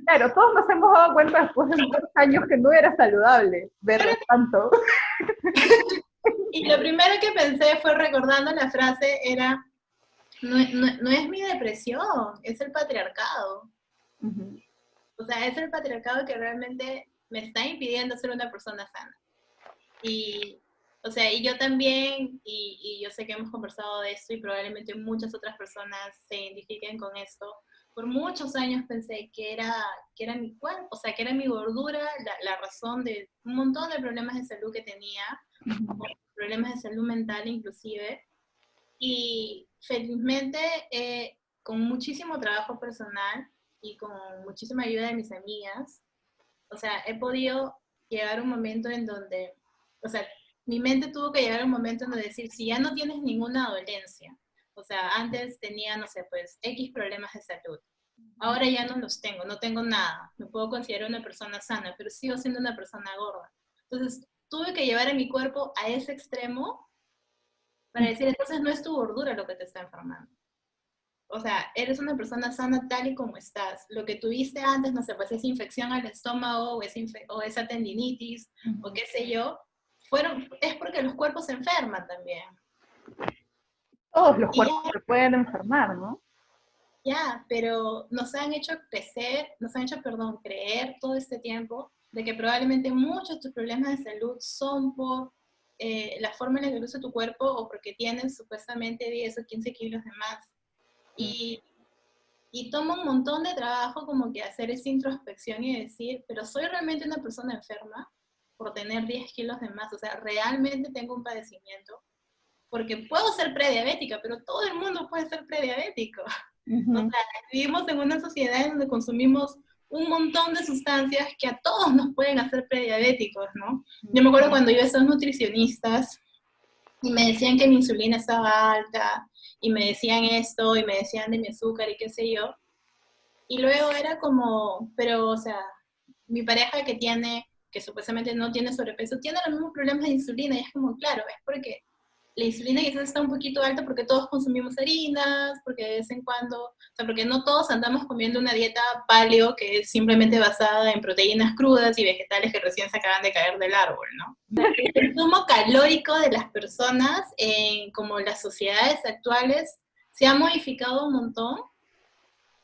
Claro, todos nos hemos dado cuenta después de muchos años que no era saludable verlo tanto. Y lo primero que pensé fue recordando la frase era, no es mi depresión, es el patriarcado. Ujú. O sea, es el patriarcado que realmente me está impidiendo ser una persona sana. Y, o sea, y yo también, y yo sé que hemos conversado de esto y probablemente muchas otras personas se identifiquen con esto, por muchos años pensé que era mi cuerpo, o sea, que era mi gordura la razón de un montón de problemas de salud que tenía, problemas de salud mental inclusive, y felizmente con muchísimo trabajo personal y con muchísima ayuda de mis amigas, o sea, he podido llegar a un momento en donde, o sea, mi mente tuvo que llegar a un momento en donde decir, si ya no tienes ninguna dolencia, o sea, antes tenía, no sé, pues, X problemas de salud, ahora ya no los tengo, no tengo nada, me puedo considerar una persona sana, pero sigo siendo una persona gorda. Entonces, tuve que llevar a mi cuerpo a ese extremo para decir, entonces no es tu gordura lo que te está enfermando. O sea, eres una persona sana tal y como estás. Lo que tuviste antes, no sé, pues esa infección al estómago o esa tendinitis o qué sé yo, es porque los cuerpos se enferman también. Todos los Y cuerpos se pueden enfermar, ¿no? ya, pero nos han hecho crecer, perdón, creer todo este tiempo de que probablemente muchos de tus problemas de salud son por la forma en la que luce tu cuerpo o porque tienes supuestamente 10 o 15 kilos de más. Y toma un montón de trabajo como que hacer esa introspección y decir, pero ¿soy realmente una persona enferma por tener 10 kilos de más? O sea, ¿realmente tengo un padecimiento? Porque puedo ser prediabética, pero todo el mundo puede ser prediabético. O sea, vivimos en una sociedad donde consumimos un montón de sustancias que a todos nos pueden hacer prediabéticos, ¿no? Yo me acuerdo cuando iba a esos nutricionistas y me decían que mi insulina estaba alta, y me decían esto, y me decían de mi azúcar y qué sé yo, y luego era como, pero, o sea, mi pareja que supuestamente no tiene sobrepeso, tiene los mismos problemas de insulina, y es como, claro, es porque la insulina quizás está un poquito alta porque todos consumimos harinas, porque de vez en cuando, o sea, porque no todos andamos comiendo una dieta paleo que es simplemente basada en proteínas crudas y vegetales que recién se acaban de caer del árbol, ¿no? El consumo calórico de las personas, como las sociedades actuales, se ha modificado un montón,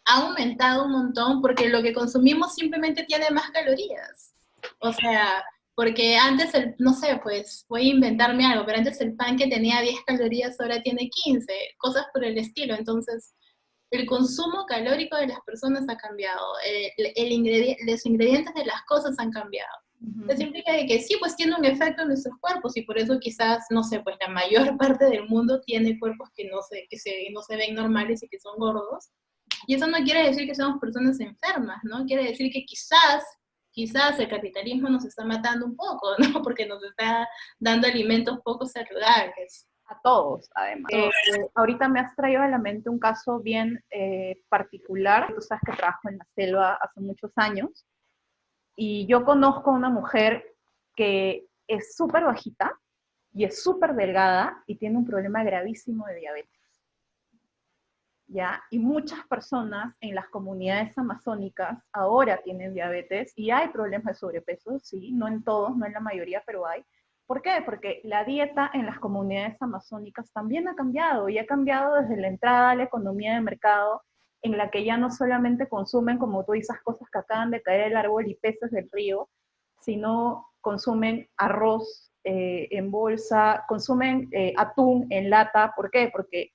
ha aumentado un montón porque lo que consumimos simplemente tiene más calorías. O sea, porque antes, no sé, pues voy a inventarme algo, pero antes el pan que tenía 10 calorías ahora tiene 15, cosas por el estilo. Entonces, el consumo calórico de las personas ha cambiado, los ingredientes de las cosas han cambiado. Eso implica que sí, pues tiene un efecto en nuestros cuerpos y por eso quizás, no sé, pues la mayor parte del mundo tiene cuerpos que no se ven normales y que son gordos. Y eso no quiere decir que seamos personas enfermas, ¿no? Quiere decir que quizás el capitalismo nos está matando un poco, ¿no? Porque nos está dando alimentos poco saludables. A todos, además. Ahorita me has traído a la mente un caso bien particular. Tú sabes que trabajo en la selva hace muchos años y yo conozco a una mujer que es súper bajita y es súper delgada y tiene un problema gravísimo de diabetes. ¿Ya? Y muchas personas en las comunidades amazónicas ahora tienen diabetes y hay problemas de sobrepeso, sí, no en todos, no en la mayoría, pero hay. ¿Por qué? Porque la dieta en las comunidades amazónicas también ha cambiado y ha cambiado desde la entrada a la economía de mercado en la que ya no solamente consumen, como tú dices, cosas que acaban de caer del árbol y peces del río, sino consumen arroz en bolsa, consumen atún en lata. ¿Por qué? Porque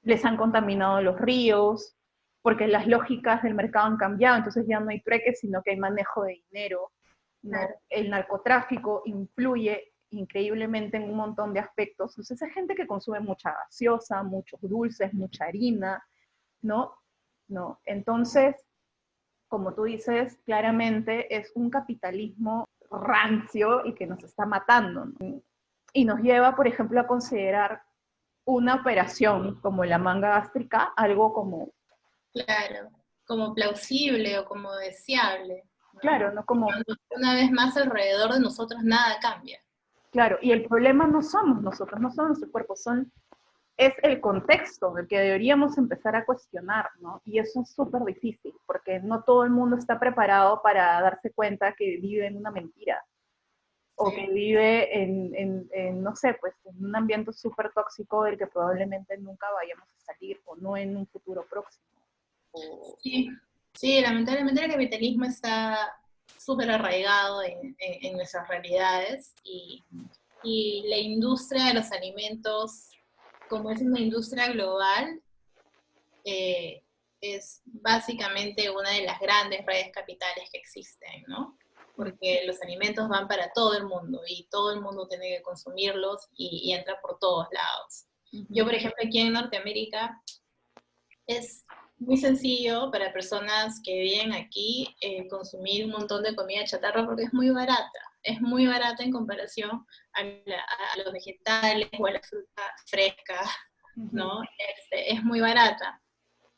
les han contaminado los ríos, porque las lógicas del mercado han cambiado, entonces ya no hay trueques, sino que hay manejo de dinero, ¿no? Claro. El narcotráfico influye increíblemente en un montón de aspectos. Entonces hay gente que consume mucha gaseosa, muchos dulces, mucha harina, ¿no? ¿No? Entonces, como tú dices, claramente es un capitalismo rancio y que nos está matando, ¿no? Y nos lleva, por ejemplo, a considerar una operación como la manga gástrica algo como... Claro, como plausible o como deseable, ¿no? Claro, no como... Una vez más alrededor de nosotros nada cambia. Claro, y el problema no somos nosotros, no son nuestro cuerpo, es el contexto del que deberíamos empezar a cuestionar, ¿no? Y eso es súper difícil, porque no todo el mundo está preparado para darse cuenta que vive en una mentira, o que vive no sé, pues en un ambiente súper tóxico del que probablemente nunca vayamos a salir, o no en un futuro próximo. Sí, lamentablemente el capitalismo está súper arraigado en nuestras realidades y la industria de los alimentos, como es una industria global, es básicamente una de las grandes redes capitales que existen, ¿no? Porque los alimentos van para todo el mundo y todo el mundo tiene que consumirlos y entra por todos lados. Yo, por ejemplo, aquí en Norteamérica es muy sencillo para personas que viven aquí consumir un montón de comida chatarra porque es muy barata. Es muy barata en comparación a los vegetales o a la fruta fresca, ¿no? Es muy barata.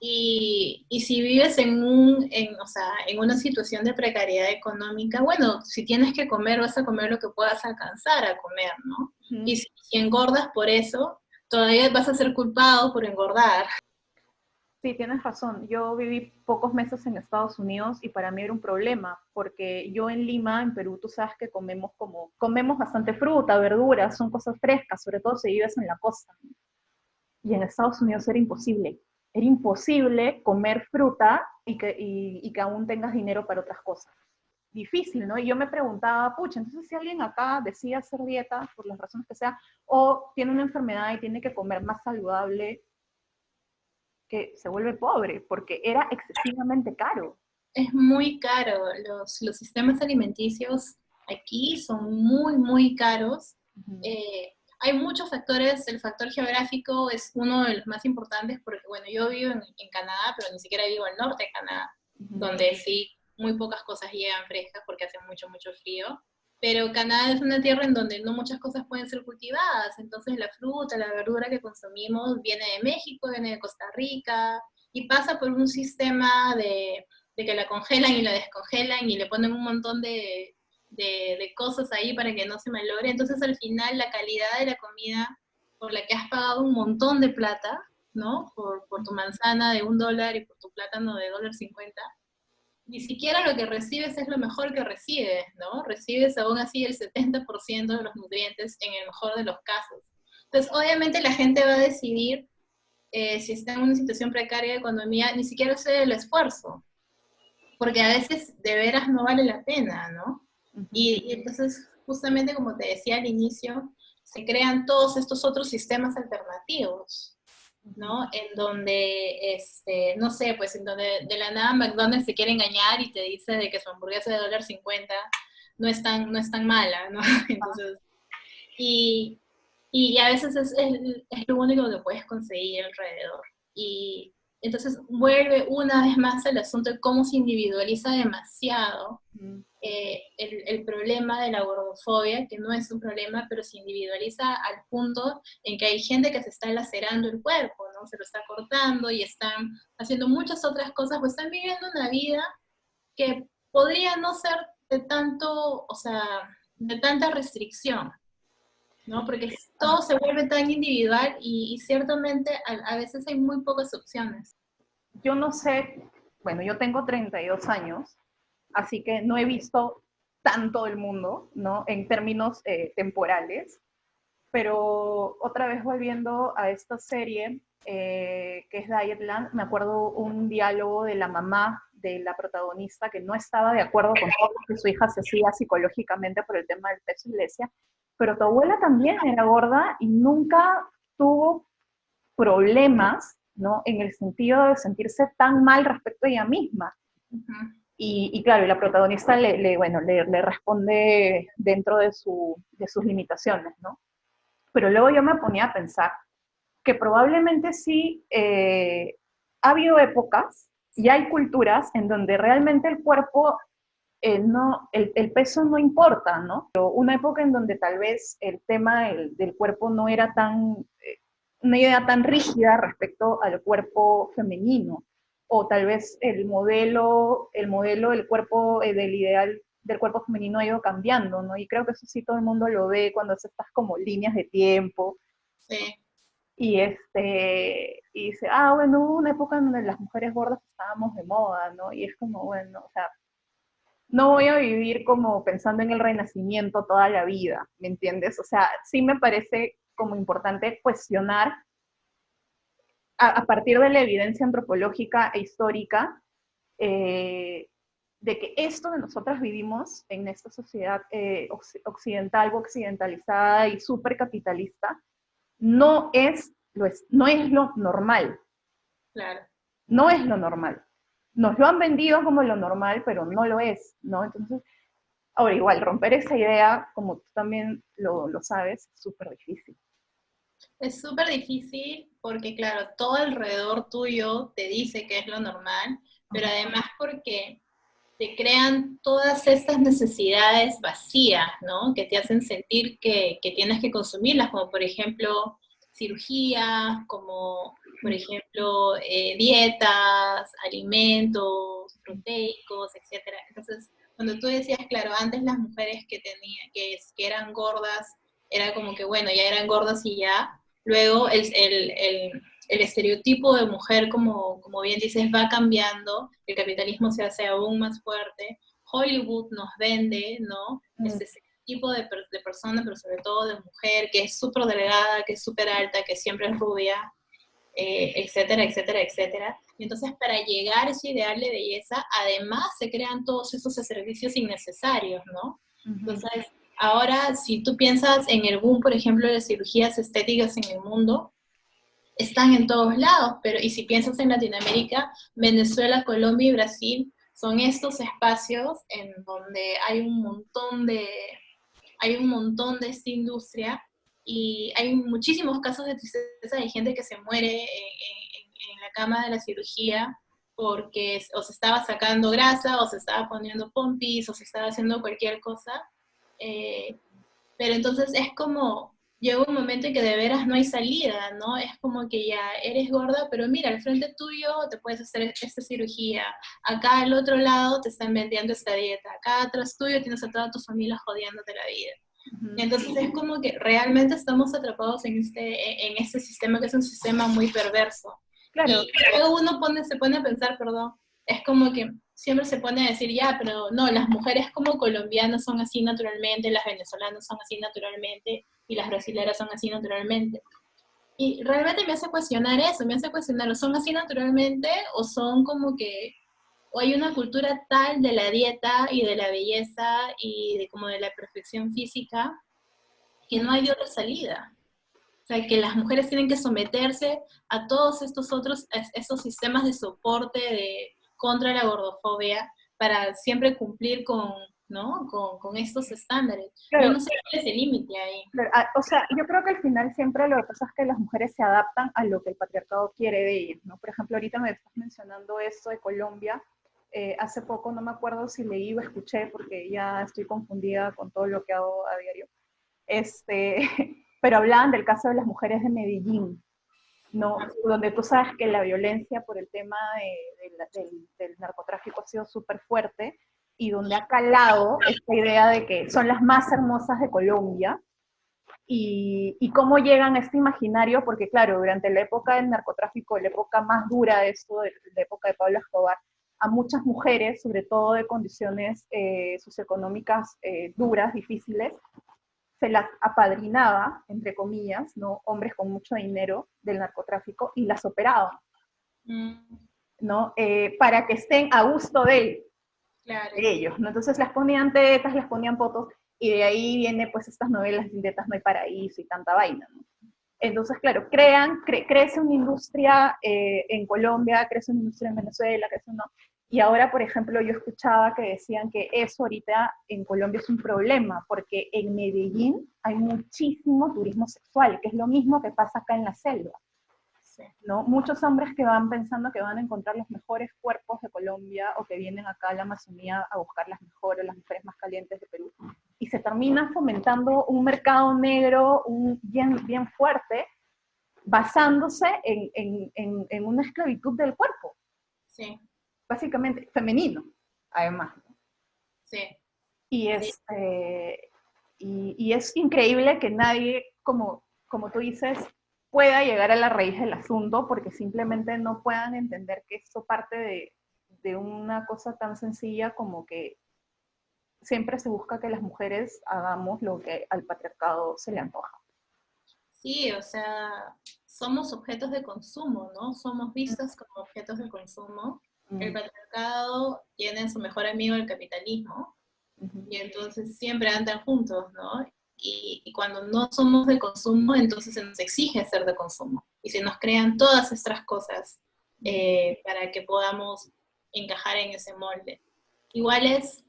Y si vives o sea, en una situación de precariedad económica, bueno, si tienes que comer, vas a comer lo que puedas alcanzar a comer, ¿no? Y si engordas por eso, todavía vas a ser culpado por engordar. Sí, tienes razón. Yo viví pocos meses en Estados Unidos y para mí era un problema, porque yo en Lima, en Perú, tú sabes que comemos bastante fruta, verduras, son cosas frescas, sobre todo si vives en la costa. Y en Estados Unidos era imposible. Era imposible comer fruta y que aún tengas dinero para otras cosas. Difícil, ¿no? Y yo me preguntaba, pucha, entonces si alguien acá decide hacer dieta, por las razones que sea, o tiene una enfermedad y tiene que comer más saludable, que se vuelve pobre, porque era excesivamente caro. Es muy caro. Los sistemas alimenticios aquí son muy, muy caros. Hay muchos factores. El factor geográfico es uno de los más importantes porque, bueno, yo vivo en Canadá, pero ni siquiera vivo al norte de Canadá, donde sí muy pocas cosas llegan frescas porque hace mucho, mucho frío. Pero Canadá es una tierra en donde no muchas cosas pueden ser cultivadas, entonces la fruta, la verdura que consumimos viene de México, viene de Costa Rica, y pasa por un sistema de que la congelan y la descongelan y le ponen un montón de cosas ahí para que no se malogre. Entonces al final la calidad de la comida por la que has pagado un montón de plata, ¿no? Por tu manzana de $1 y por tu plátano de $1.50, ni siquiera lo que recibes es lo mejor que recibes, ¿no? Recibes aún así el 70% de los nutrientes en el mejor de los casos. Entonces, obviamente la gente va a decidir, si está en una situación precaria de economía, ni siquiera hacer el esfuerzo, porque a veces de veras no vale la pena, ¿no? Y entonces, justamente como te decía al inicio, se crean todos estos otros sistemas alternativos, ¿no? En donde, no sé, pues en donde de la nada McDonald's se quiere engañar y te dice de que su hamburguesa de $1.50 no es tan mala, ¿no? Entonces, y, y a veces es lo único que puedes conseguir alrededor. Y entonces vuelve una vez más al asunto de cómo se individualiza demasiado el problema de la gordofobia, que no es un problema, pero se individualiza al punto en que hay gente que se está lacerando el cuerpo, ¿no? Se lo está cortando y están haciendo muchas otras cosas, pues están viviendo una vida que podría no ser de tanto, o sea, de tanta restricción, ¿no? Porque todo se vuelve tan individual y ciertamente a veces hay muy pocas opciones. Yo no sé, bueno, yo tengo 32 años, así que no he visto tanto el mundo, ¿no? En términos temporales, pero otra vez volviendo a esta serie, que es Dietland, me acuerdo un diálogo de la mamá de la protagonista que no estaba de acuerdo con todo lo que su hija se hacía psicológicamente por el tema del peso y le decía, pero tu abuela también era gorda y nunca tuvo problemas, ¿no? En el sentido de sentirse tan mal respecto a ella misma. Y claro, y la protagonista le responde dentro de sus limitaciones, ¿no? Pero luego yo me ponía a pensar que probablemente sí ha habido épocas y hay culturas en donde realmente el cuerpo, el peso no importa, ¿no? Pero una época en donde tal vez el tema del cuerpo no era una idea tan rígida respecto al cuerpo femenino, o tal vez el modelo del cuerpo, del ideal del cuerpo femenino ha ido cambiando, ¿no? Y creo que eso sí todo el mundo lo ve cuando hace estas como líneas de tiempo. Sí. Y dice, bueno, hubo una época en donde las mujeres gordas estábamos de moda, ¿no? Y es como, bueno, o sea, no voy a vivir como pensando en el renacimiento toda la vida, ¿me entiendes? O sea, sí me parece como importante cuestionar a partir de la evidencia antropológica e histórica, de que esto que nosotras vivimos en esta sociedad occidental o occidentalizada y súper capitalista no es lo normal. Claro. no es lo normal. Nos lo han vendido como lo normal, pero no lo es, ¿no? Entonces, ahora igual, romper esa idea, como tú también lo sabes, es súper difícil. Es súper difícil porque, claro, todo alrededor tuyo te dice que es lo normal, pero además porque te crean todas estas necesidades vacías, ¿no? Que te hacen sentir que tienes que consumirlas, como por ejemplo cirugías, como por ejemplo dietas, alimentos proteicos, etcétera. Entonces, cuando tú decías, claro, antes las mujeres que eran gordas, era como que, bueno, ya eran gordas y ya. Luego el estereotipo de mujer, como bien dices, va cambiando, el capitalismo se hace aún más fuerte, Hollywood nos vende, ¿no? Mm. Este tipo de persona, pero sobre todo de mujer, que es súper delgada, que es súper alta, que siempre es rubia, etcétera, etcétera, etcétera. Y entonces para llegar a ese ideal de belleza, además se crean todos esos servicios innecesarios, ¿no? Entonces, ahora si tú piensas en el boom, por ejemplo, de cirugías estéticas en el mundo, están en todos lados, pero y si piensas en Latinoamérica, Venezuela, Colombia y Brasil son estos espacios en donde hay un montón de esta industria y hay muchísimos casos de tristeza de gente que se muere en la cama de la cirugía porque o se estaba sacando grasa, o se estaba poniendo pompis, o se estaba haciendo cualquier cosa. Eh, pero entonces es como, llega un momento en que de veras no hay salida, ¿no? Es como que ya eres gorda, pero mira, al frente tuyo te puedes hacer esta cirugía, acá al otro lado te están vendiendo esta dieta, acá atrás tuyo tienes a toda tu familia jodiéndote la vida. Y entonces es como que realmente estamos atrapados en este sistema que es un sistema muy perverso. Claro. Y luego se pone a pensar, perdón, es como que siempre se pone a decir, ya, pero no, las mujeres como colombianas son así naturalmente, las venezolanas son así naturalmente, y las brasileras son así naturalmente. Y realmente me hace cuestionar eso, me hace cuestionar, ¿son así naturalmente o son como que, o hay una cultura tal de la dieta y de la belleza y de como de la perfección física que no hay de otra salida? O sea, que las mujeres tienen que someterse a todos estos sistemas de soporte contra la gordofobia para siempre cumplir con, ¿no? Con estos estándares. Yo Claro, no sé cuál es el límite ahí. claro, o sea, yo creo que al final siempre lo que pasa es que las mujeres se adaptan a lo que el patriarcado quiere de ellas, ¿no? Por ejemplo, ahorita me estás mencionando esto de Colombia. Hace poco, no me acuerdo si leí o escuché, porque ya estoy confundida con todo lo que hago a diario, este, pero hablaban del caso de las mujeres de Medellín, ¿no? Donde tú sabes que la violencia por el tema del narcotráfico ha sido súper fuerte y donde ha calado esta idea de que son las más hermosas de Colombia y cómo llegan a este imaginario, porque claro, durante la época del narcotráfico, la época más dura de esto, de la época de Pablo Escobar, a muchas mujeres, sobre todo de condiciones socioeconómicas duras, difíciles, se las apadrinaba, entre comillas, ¿no? Hombres con mucho dinero del narcotráfico y las operaban, Mm, ¿no? Para que estén a gusto claro. de ellos, ¿no? Entonces las ponían tetas, las ponían fotos, y de ahí viene pues estas novelas Sin tetas no hay paraíso y tanta vaina, ¿no? Entonces, claro, crece una industria en Colombia, crece una industria en Venezuela, crece una... Y ahora, por ejemplo, yo escuchaba que decían que eso ahorita en Colombia es un problema, porque en Medellín hay muchísimo turismo sexual, que es lo mismo que pasa acá en la selva. Sí. ¿No? Muchos hombres que van pensando que van a encontrar los mejores cuerpos de Colombia o que vienen acá a la Amazonía a buscar las mejores, las mujeres más calientes de Perú, y se termina fomentando un mercado negro bien fuerte, basándose en una esclavitud del cuerpo, Sí, básicamente femenino, además. sí, Y, sí. y es increíble que nadie, como tú dices, pueda llegar a la raíz del asunto porque simplemente no puedan entender que esto parte de una cosa tan sencilla como que siempre se busca que las mujeres hagamos lo que al patriarcado se le antoja. Sí, o sea, somos objetos de consumo, ¿no? Somos vistas como objetos de consumo. El Mm, patriarcado tiene en su mejor amigo el capitalismo, y entonces siempre andan juntos, ¿no? Y cuando no somos de consumo, entonces se nos exige ser de consumo. Y se nos crean todas estas cosas para que podamos encajar en ese molde. Igual es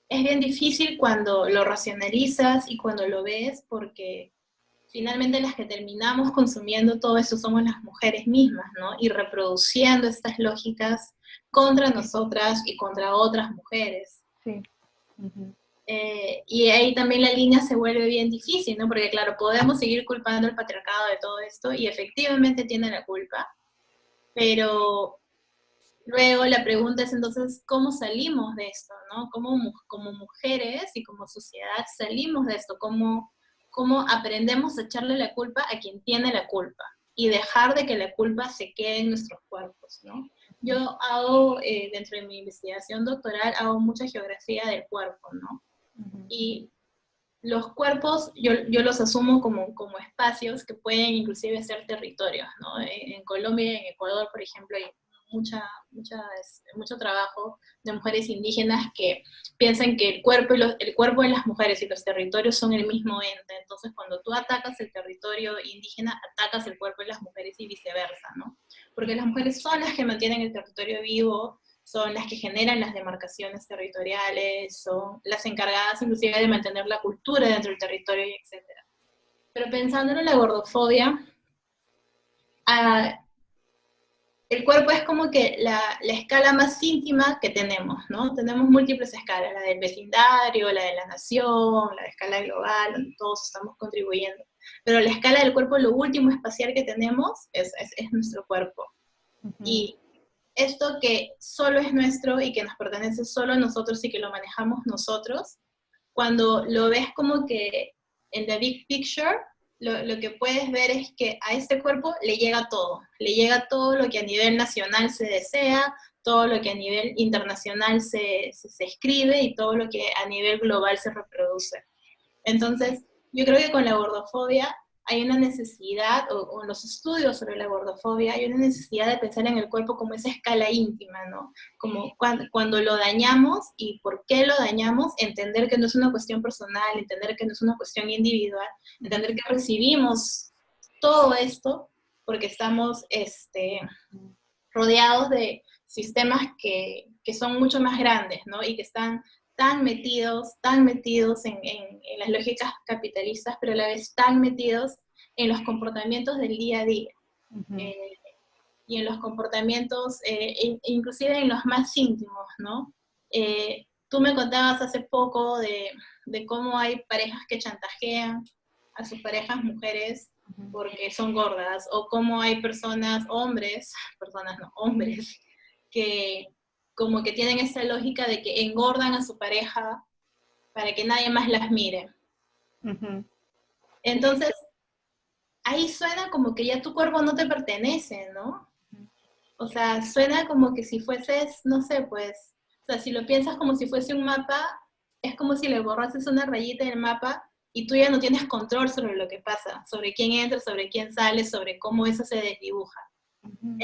bien difícil cuando lo racionalizas y cuando lo ves, porque finalmente las que terminamos consumiendo todo eso somos las mujeres mismas, ¿no? Y reproduciendo estas lógicas contra nosotras y contra otras mujeres. Sí. Uh-huh. Y ahí también la línea se vuelve bien difícil, ¿no? Porque claro, podemos seguir culpando al patriarcado de todo esto, y efectivamente tiene la culpa, pero luego la pregunta es entonces, ¿cómo salimos de esto, no? ¿Cómo como mujeres y como sociedad salimos de esto? ¿Cómo aprendemos a echarle la culpa a quien tiene la culpa? Y dejar de que la culpa se quede en nuestros cuerpos, ¿no? Yo hago, dentro de mi investigación doctoral, hago mucha geografía del cuerpo, ¿no? Uh-huh. Y los cuerpos yo los asumo como espacios que pueden inclusive ser territorios, ¿no? En Colombia y en Ecuador, por ejemplo, hay mucho trabajo de mujeres indígenas que piensan que el cuerpo de las mujeres y los territorios son el mismo ente. Entonces, cuando tú atacas el territorio indígena, atacas el cuerpo de las mujeres y viceversa, ¿no? Porque las mujeres son las que mantienen el territorio vivo, son las que generan las demarcaciones territoriales, son las encargadas inclusive de mantener la cultura dentro del territorio, y etc. Pero pensando en la gordofobia, el cuerpo es como que la escala más íntima que tenemos, ¿no? Tenemos múltiples escalas, la del vecindario, la de la nación, la de escala global, donde todos estamos contribuyendo. Pero la escala del cuerpo, lo último espacial que tenemos, es nuestro cuerpo. Uh-huh. Y esto que solo es nuestro y que nos pertenece solo a nosotros y que lo manejamos nosotros, cuando lo ves como que en the big picture, lo que puedes ver es que a este cuerpo le llega todo lo que a nivel nacional se desea, todo lo que a nivel internacional se escribe y todo lo que a nivel global se reproduce. Entonces, yo creo que con la gordofobia hay una necesidad, o en los estudios sobre la gordofobia, hay una necesidad de pensar en el cuerpo como esa escala íntima, ¿no? Como cuando lo dañamos y por qué lo dañamos, entender que no es una cuestión personal, entender que no es una cuestión individual, entender que recibimos todo esto porque estamos rodeados de sistemas que son mucho más grandes, ¿no? Y que están tan metidos en las lógicas capitalistas, pero a la vez tan metidos en los comportamientos del día a día. Uh-huh. Y en los comportamientos, inclusive en los más íntimos, ¿no? Tú me contabas hace poco de cómo hay parejas que chantajean a sus parejas mujeres porque son gordas, o cómo hay hombres, que como que tienen esa lógica de que engordan a su pareja para que nadie más las mire. Uh-huh. Entonces, ahí suena como que ya tu cuerpo no te pertenece, ¿no? O sea, suena como que si fueses, no sé, pues, o sea, si lo piensas como si fuese un mapa, es como si le borrases una rayita del mapa y tú ya no tienes control sobre lo que pasa, sobre quién entra, sobre quién sale, sobre cómo eso se desdibuja. Uh-huh.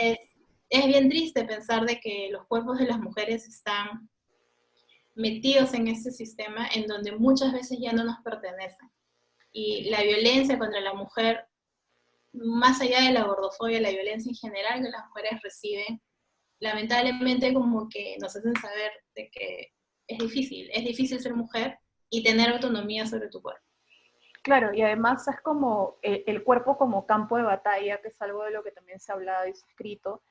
Es bien triste pensar de que los cuerpos de las mujeres están metidos en ese sistema en donde muchas veces ya no nos pertenecen. Y la violencia contra la mujer, más allá de la gordofobia, la violencia en general que las mujeres reciben, lamentablemente como que nos hacen saber de que es difícil ser mujer y tener autonomía sobre tu cuerpo. Claro, y además es como el cuerpo como campo de batalla, que es algo de lo que también se ha hablado y se ha escrito.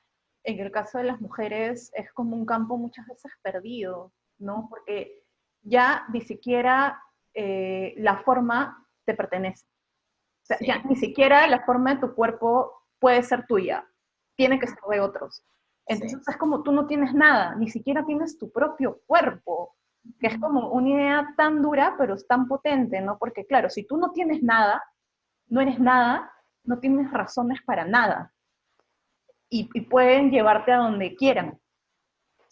En el caso de las mujeres es como un campo muchas veces perdido, ¿no? Porque ya ni siquiera la forma te pertenece. O sea, sí. Ya ni siquiera la forma de tu cuerpo puede ser tuya, tiene que ser de otros. Entonces sí. Es como tú no tienes nada, ni siquiera tienes tu propio cuerpo, que es como una idea tan dura, pero es tan potente, ¿no? Porque claro, si tú no tienes nada, no eres nada, no tienes razones para nada. Y pueden llevarte a donde quieran,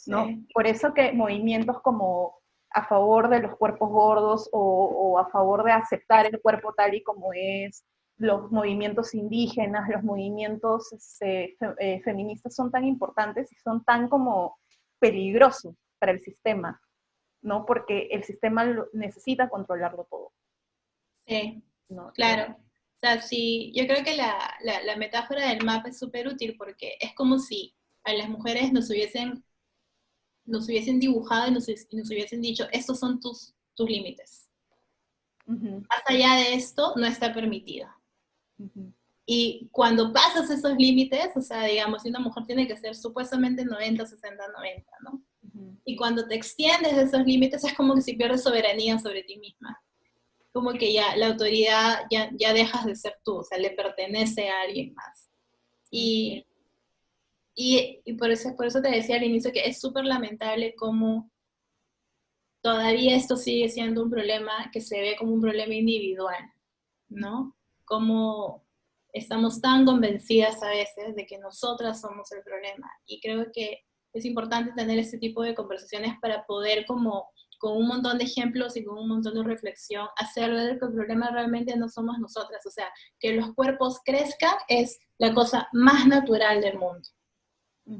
¿no? Sí. Por eso que movimientos como a favor de los cuerpos gordos o a favor de aceptar el cuerpo tal y como es, los movimientos indígenas, los movimientos feministas son tan importantes y son tan como peligrosos para el sistema, ¿no? Porque el sistema necesita controlarlo todo. Sí, ¿no? Claro. O sea, sí, yo creo que la metáfora del mapa es súper útil porque es como si a las mujeres nos hubiesen dibujado y nos hubiesen dicho, estos son tus límites. Más allá de esto, no está permitido. Y cuando pasas esos límites, o sea, digamos, si una mujer tiene que ser supuestamente 90, 60, 90, ¿no? Y cuando te extiendes de esos límites, es como que si pierdes soberanía sobre ti misma. Como que ya la autoridad ya dejas de ser tú, o sea, le pertenece a alguien más. Y por eso te decía al inicio que es súper lamentable cómo todavía esto sigue siendo un problema que se ve como un problema individual, ¿no? Como estamos tan convencidas a veces de que nosotras somos el problema. Y creo que es importante tener este tipo de conversaciones para poder como con un montón de ejemplos y con un montón de reflexión, hacer ver que el problema realmente no somos nosotras. O sea, que los cuerpos crezcan es la cosa más natural del mundo.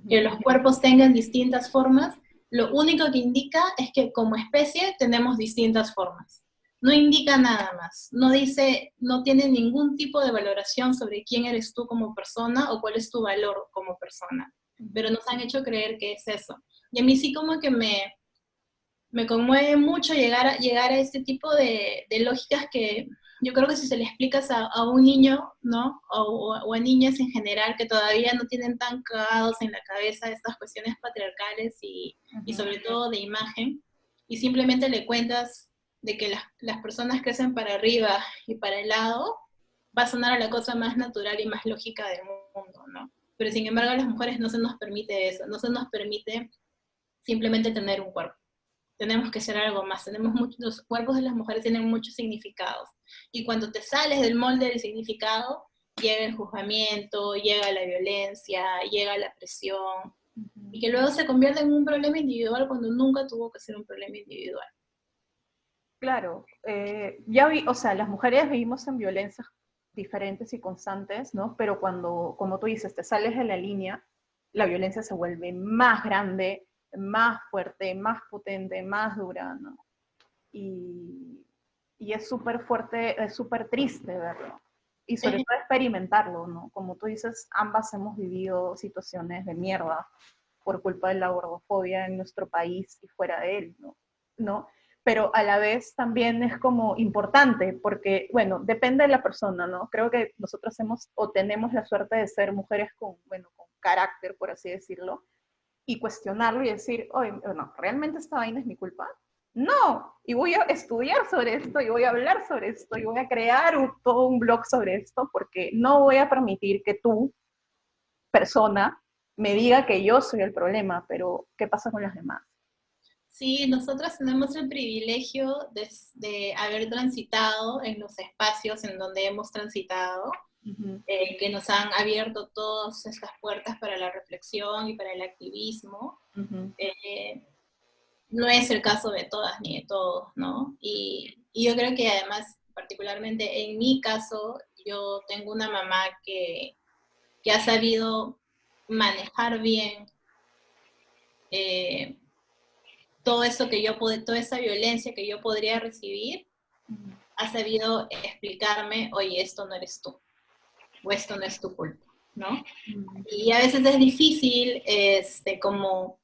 Que los cuerpos tengan distintas formas, lo único que indica es que como especie tenemos distintas formas. No indica nada más, no tiene ningún tipo de valoración sobre quién eres tú como persona o cuál es tu valor como persona. Pero nos han hecho creer que es eso. Y a mí sí como que me conmueve mucho llegar a este tipo de lógicas que yo creo que si se le explicas a un niño, ¿no? O a niñas en general que todavía no tienen tan cagados en la cabeza estas cuestiones patriarcales y sobre todo de imagen, y simplemente le cuentas de que las personas crecen para arriba y para el lado, va a sonar a la cosa más natural y más lógica del mundo, ¿no? Pero sin embargo a las mujeres no se nos permite eso, no se nos permite simplemente tener un cuerpo. Tenemos que ser algo más, los cuerpos de las mujeres tienen muchos significados, y cuando te sales del molde del significado, llega el juzgamiento, llega la violencia, llega la presión, y que luego se convierte en un problema individual cuando nunca tuvo que ser un problema individual. Claro, o sea, las mujeres vivimos en violencias diferentes y constantes, ¿no? Pero cuando, como tú dices, te sales de la línea, la violencia se vuelve más grande, más fuerte, más potente, más dura, ¿no? Y es súper fuerte, es súper triste verlo. Y sobre todo experimentarlo, ¿no? Como tú dices, ambas hemos vivido situaciones de mierda por culpa de la gordofobia en nuestro país y fuera de él, ¿no? Pero a la vez también es como importante, porque, bueno, depende de la persona, ¿no? Creo que nosotros tenemos la suerte de ser mujeres con carácter, por así decirlo, y cuestionarlo y decir, oye, no, ¿realmente esta vaina es mi culpa? No, y voy a estudiar sobre esto, y voy a hablar sobre esto, y voy a crear todo un blog sobre esto, porque no voy a permitir que tú, persona, me diga que yo soy el problema, pero ¿qué pasa con las demás? Sí, nosotras tenemos el privilegio de haber transitado en los espacios en donde hemos transitado, que nos han abierto todas estas puertas para la reflexión y para el activismo. No es el caso de todas ni de todos, ¿no? Y yo creo que además, particularmente en mi caso, yo tengo una mamá que ha sabido manejar bien todo eso toda esa violencia que yo podría recibir, ha sabido explicarme, oye, esto no eres tú, o esto no es tu culpa, ¿no? Y a veces es difícil, como,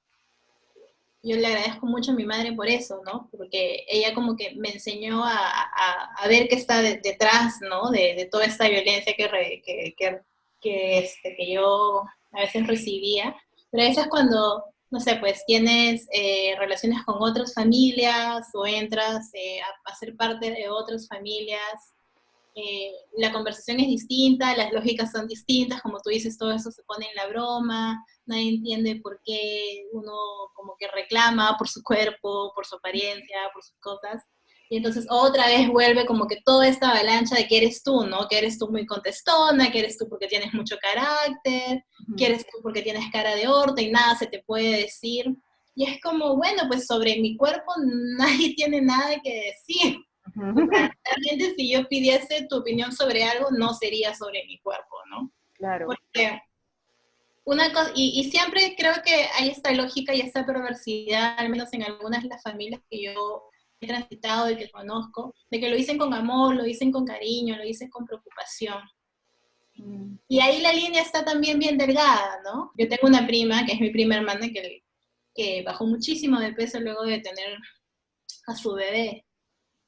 yo le agradezco mucho a mi madre por eso, ¿no? Porque ella como que me enseñó a ver qué está detrás, ¿no? De toda esta violencia que yo a veces recibía. Pero a veces cuando, no sé, pues tienes relaciones con otras familias o entras a ser parte de otras familias, la conversación es distinta, las lógicas son distintas, como tú dices, todo eso se pone en la broma, nadie entiende por qué uno como que reclama por su cuerpo, por su apariencia, por sus cosas, y entonces otra vez vuelve como que toda esta avalancha de que eres tú, ¿no? Que eres tú muy contestona, que eres tú porque tienes mucho carácter, que eres tú porque tienes cara de orto y nada se te puede decir, y es como, bueno, pues sobre mi cuerpo nadie tiene nada que decir. O sea, realmente si yo pidiese tu opinión sobre algo, no sería sobre mi cuerpo, ¿no? Claro. Porque una cosa, y siempre creo que hay esta lógica y esta perversidad, al menos en algunas de las familias que yo he transitado y que conozco, de que lo dicen con amor, lo dicen con cariño, lo dicen con preocupación. Mm. Y ahí la línea está también bien delgada, ¿no? Yo tengo una prima, que es mi prima hermana, que bajó muchísimo de peso luego de tener a su bebé.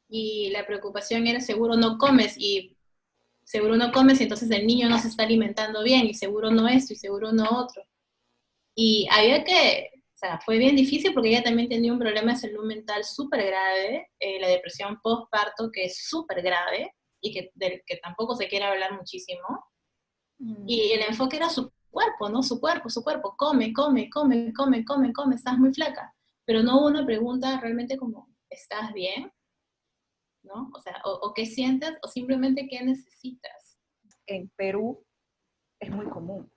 Y la preocupación era seguro no comes y entonces el niño no se está alimentando bien, y seguro no esto, y seguro no otro. Y había o sea, fue bien difícil porque ella también tenía un problema de salud mental súper grave, la depresión postparto, que es súper grave, y del que tampoco se quiere hablar muchísimo. Mm. Y el enfoque era su cuerpo, ¿no? Su cuerpo, come, come, come, come, come, come, estás muy flaca. Pero no hubo una pregunta realmente como, ¿estás bien? ¿No? O sea, o qué sientes, o simplemente qué necesitas. En Perú es muy común.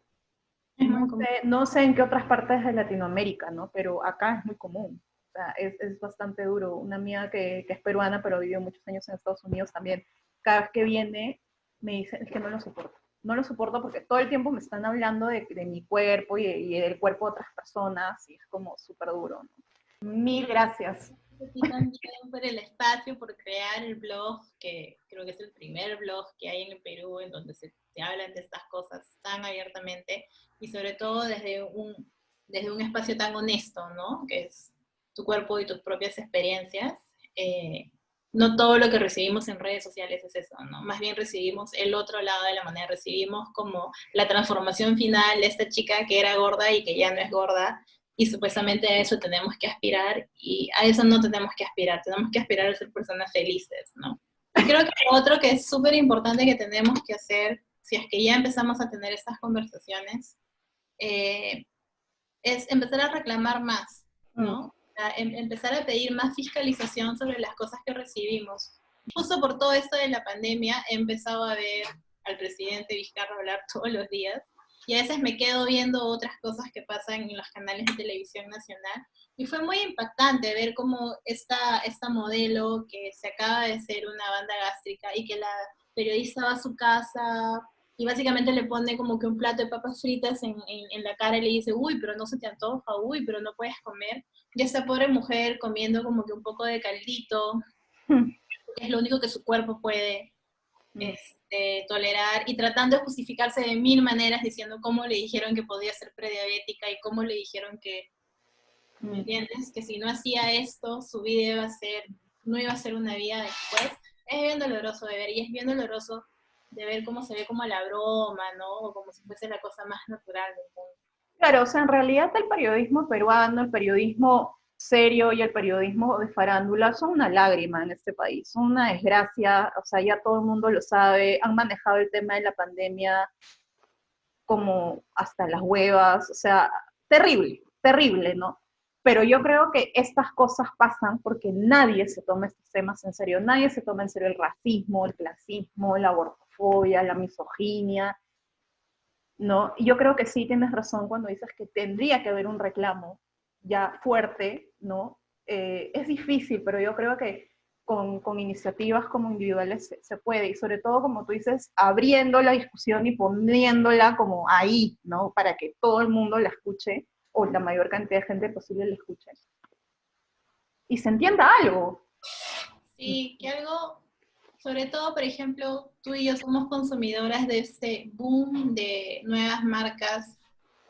Es muy común. No sé en qué otras partes de Latinoamérica, ¿no? Pero acá es muy común. O sea, es bastante duro. Una amiga que es peruana, pero vivió muchos años en Estados Unidos también, cada vez que viene me dice, es que no lo soporto. No lo soporto porque todo el tiempo me están hablando de mi cuerpo y del cuerpo de otras personas y es como súper duro, ¿no? Mil gracias. A ti también por el espacio, por crear el blog, que creo que es el primer blog que hay en el Perú en donde se hablan de estas cosas tan abiertamente y sobre todo desde un espacio tan honesto, ¿no? Que es tu cuerpo y tus propias experiencias. No todo lo que recibimos en redes sociales es eso, ¿no? Más bien recibimos el otro lado de la moneda, recibimos como la transformación final de esta chica que era gorda y que ya no es gorda, y supuestamente a eso tenemos que aspirar, y a eso no tenemos que aspirar a ser personas felices, ¿no? Y creo que lo otro que es súper importante que tenemos que hacer, si es que ya empezamos a tener estas conversaciones, es empezar a reclamar más, ¿no? O sea, empezar a pedir más fiscalización sobre las cosas que recibimos. Justo por todo esto de la pandemia, he empezado a ver al presidente Vizcarra hablar todos los días, y a veces me quedo viendo otras cosas que pasan en los canales de televisión nacional, y fue muy impactante ver cómo esta modelo que se acaba de hacer una banda gástrica y que la periodista va a su casa y básicamente le pone como que un plato de papas fritas en la cara y le dice, uy, pero no se te antoja, uy, pero no puedes comer. Y esta pobre mujer comiendo como que un poco de caldito, que es lo único que su cuerpo puede tolerar, y tratando de justificarse de mil maneras, diciendo cómo le dijeron que podía ser prediabética y cómo le dijeron que, ¿me entiendes? Que si no hacía esto, su vida no iba a ser una vida después. Es bien doloroso de ver, y es bien doloroso de ver cómo se ve como la broma, ¿no? O como si fuese la cosa más natural del mundo. Claro, o sea, en realidad el periodismo peruano, el periodismo serio y el periodismo de farándula son una lágrima en este país, son una desgracia, o sea, ya todo el mundo lo sabe, han manejado el tema de la pandemia como hasta las huevas, o sea, terrible, terrible, ¿no? Pero yo creo que estas cosas pasan porque nadie se toma estos temas en serio, nadie se toma en serio el racismo, el clasismo, la abortofobia, la misoginia, ¿no? Y yo creo que sí tienes razón cuando dices que tendría que haber un reclamo ya fuerte, ¿no? Es difícil, pero yo creo que con iniciativas como individuales se puede, y sobre todo, como tú dices, abriendo la discusión y poniéndola como ahí, ¿no? Para que todo el mundo la escuche, o la mayor cantidad de gente posible la escuche. Y se entienda algo. Sí, que algo, sobre todo, por ejemplo, tú y yo somos consumidoras de este boom de nuevas marcas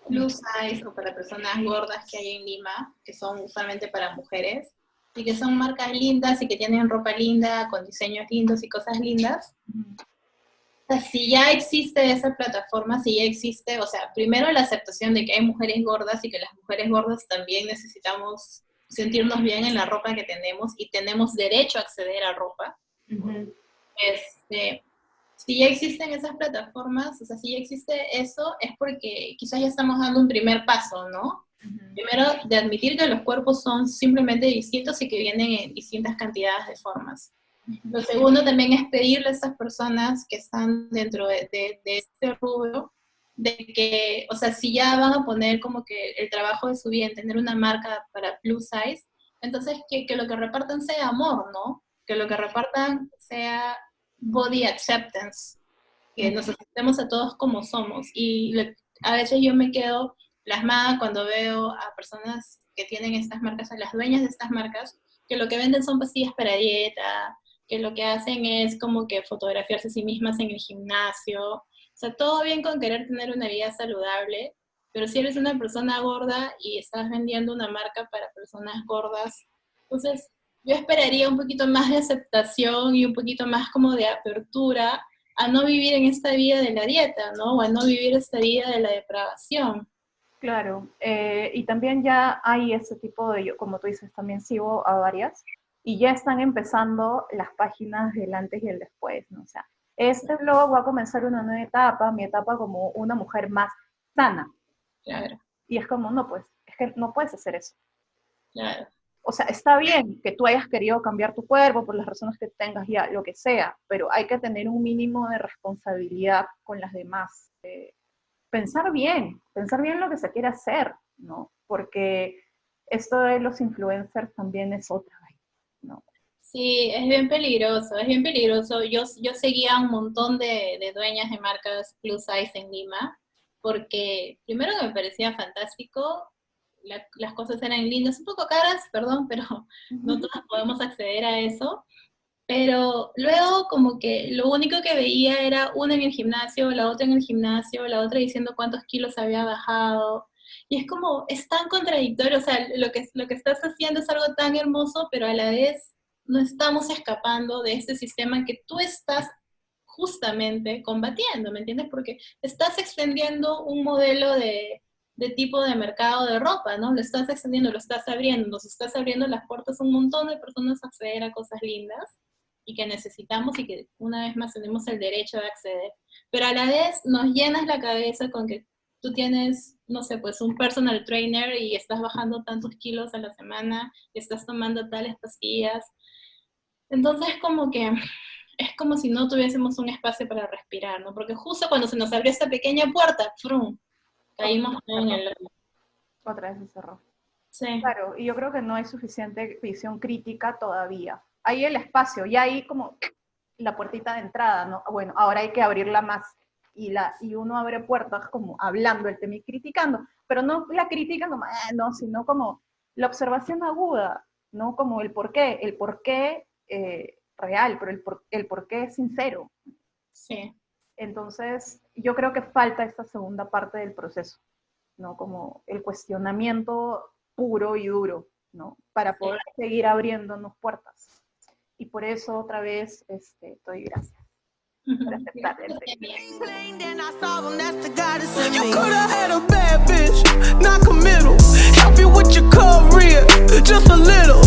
plus size o para personas gordas que hay en Lima, que son usualmente para mujeres, y que son marcas lindas y que tienen ropa linda, con diseños lindos y cosas lindas. O sea, si ya existe esa plataforma, si ya existe, o sea, primero la aceptación de que hay mujeres gordas y que las mujeres gordas también necesitamos sentirnos bien en la ropa que tenemos y tenemos derecho a acceder a ropa. Este, si ya existen esas plataformas, o sea, si ya existe eso, es porque quizás ya estamos dando un primer paso, ¿no? Primero, de admitir que los cuerpos son simplemente distintos y que vienen en distintas cantidades de formas. Lo segundo también es pedirle a estas personas que están dentro de este rubro, de que, o sea, si ya van a poner como que el trabajo de su vida en tener una marca para plus size, entonces que lo que repartan sea amor, ¿no? Que lo que repartan sea body acceptance, que nos aceptemos a todos como somos. Y a veces yo me quedo plasmada cuando veo a personas que tienen estas marcas, a las dueñas de estas marcas, que lo que venden son pastillas para dieta, que lo que hacen es como que fotografiarse a sí mismas en el gimnasio, O sea, todo bien con querer tener una vida saludable, pero si eres una persona gorda y estás vendiendo una marca para personas gordas, entonces yo esperaría un poquito más de aceptación y un poquito más como de apertura a no vivir en esta vida de la dieta, ¿no? O a no vivir esta vida de la depravación. Claro, y también ya hay ese tipo de, como tú dices, también sigo a varias, y ya están empezando las páginas del antes y el después, ¿no? O sea, este blog va a comenzar una nueva etapa, mi etapa como una mujer más sana. Claro. Y es como, no, pues, es que no puedes hacer eso. Claro. O sea, está bien que tú hayas querido cambiar tu cuerpo por las razones que tengas ya, lo que sea, pero hay que tener un mínimo de responsabilidad con las demás. Pensar bien lo que se quiere hacer, ¿no? Porque esto de los influencers también es otra, ¿no? Sí, es bien peligroso, es bien peligroso. Yo seguía un montón de dueñas de marcas plus size en Lima, porque primero que me parecía fantástico, las cosas eran lindas, un poco caras, perdón, pero no todas podemos acceder a eso. Pero luego como que lo único que veía era una en el gimnasio, la otra en el gimnasio, la otra diciendo cuántos kilos había bajado. Y es como, es tan contradictorio, o sea, lo que estás haciendo es algo tan hermoso, pero a la vez no estamos escapando de este sistema que tú estás justamente combatiendo, ¿me entiendes? Porque estás extendiendo un modelo de tipo de mercado de ropa, ¿no? Lo estás extendiendo, lo estás abriendo, nos estás abriendo las puertas a un montón de personas a acceder a cosas lindas y que necesitamos y que una vez más tenemos el derecho de acceder. Pero a la vez nos llenas la cabeza con que tú tienes, no sé, pues un personal trainer y estás bajando tantos kilos a la semana, y estás tomando tales pastillas. Entonces como que es como si no tuviésemos un espacio para respirar, ¿no? Porque justo cuando se nos abrió esta pequeña puerta, ¡frum!, caímos en el... Otra vez se cerró. Sí. Claro, y yo creo que no hay suficiente visión crítica todavía. Hay el espacio, ya hay como la puertita de entrada, ¿no? Bueno, ahora hay que abrirla más. Y uno abre puertas como hablando el tema y criticando, pero no la crítica como, no, sino como la observación aguda, ¿no? Como el porqué real, pero el porqué sincero. Sí. Entonces, yo creo que falta esta segunda parte del proceso, ¿no? Como el cuestionamiento puro y duro, ¿no? Para poder seguir abriéndonos puertas. Y por eso otra vez doy gracias por aceptar la entrevista. You could have had a bad bitch, not committal, help you with your career, just a little.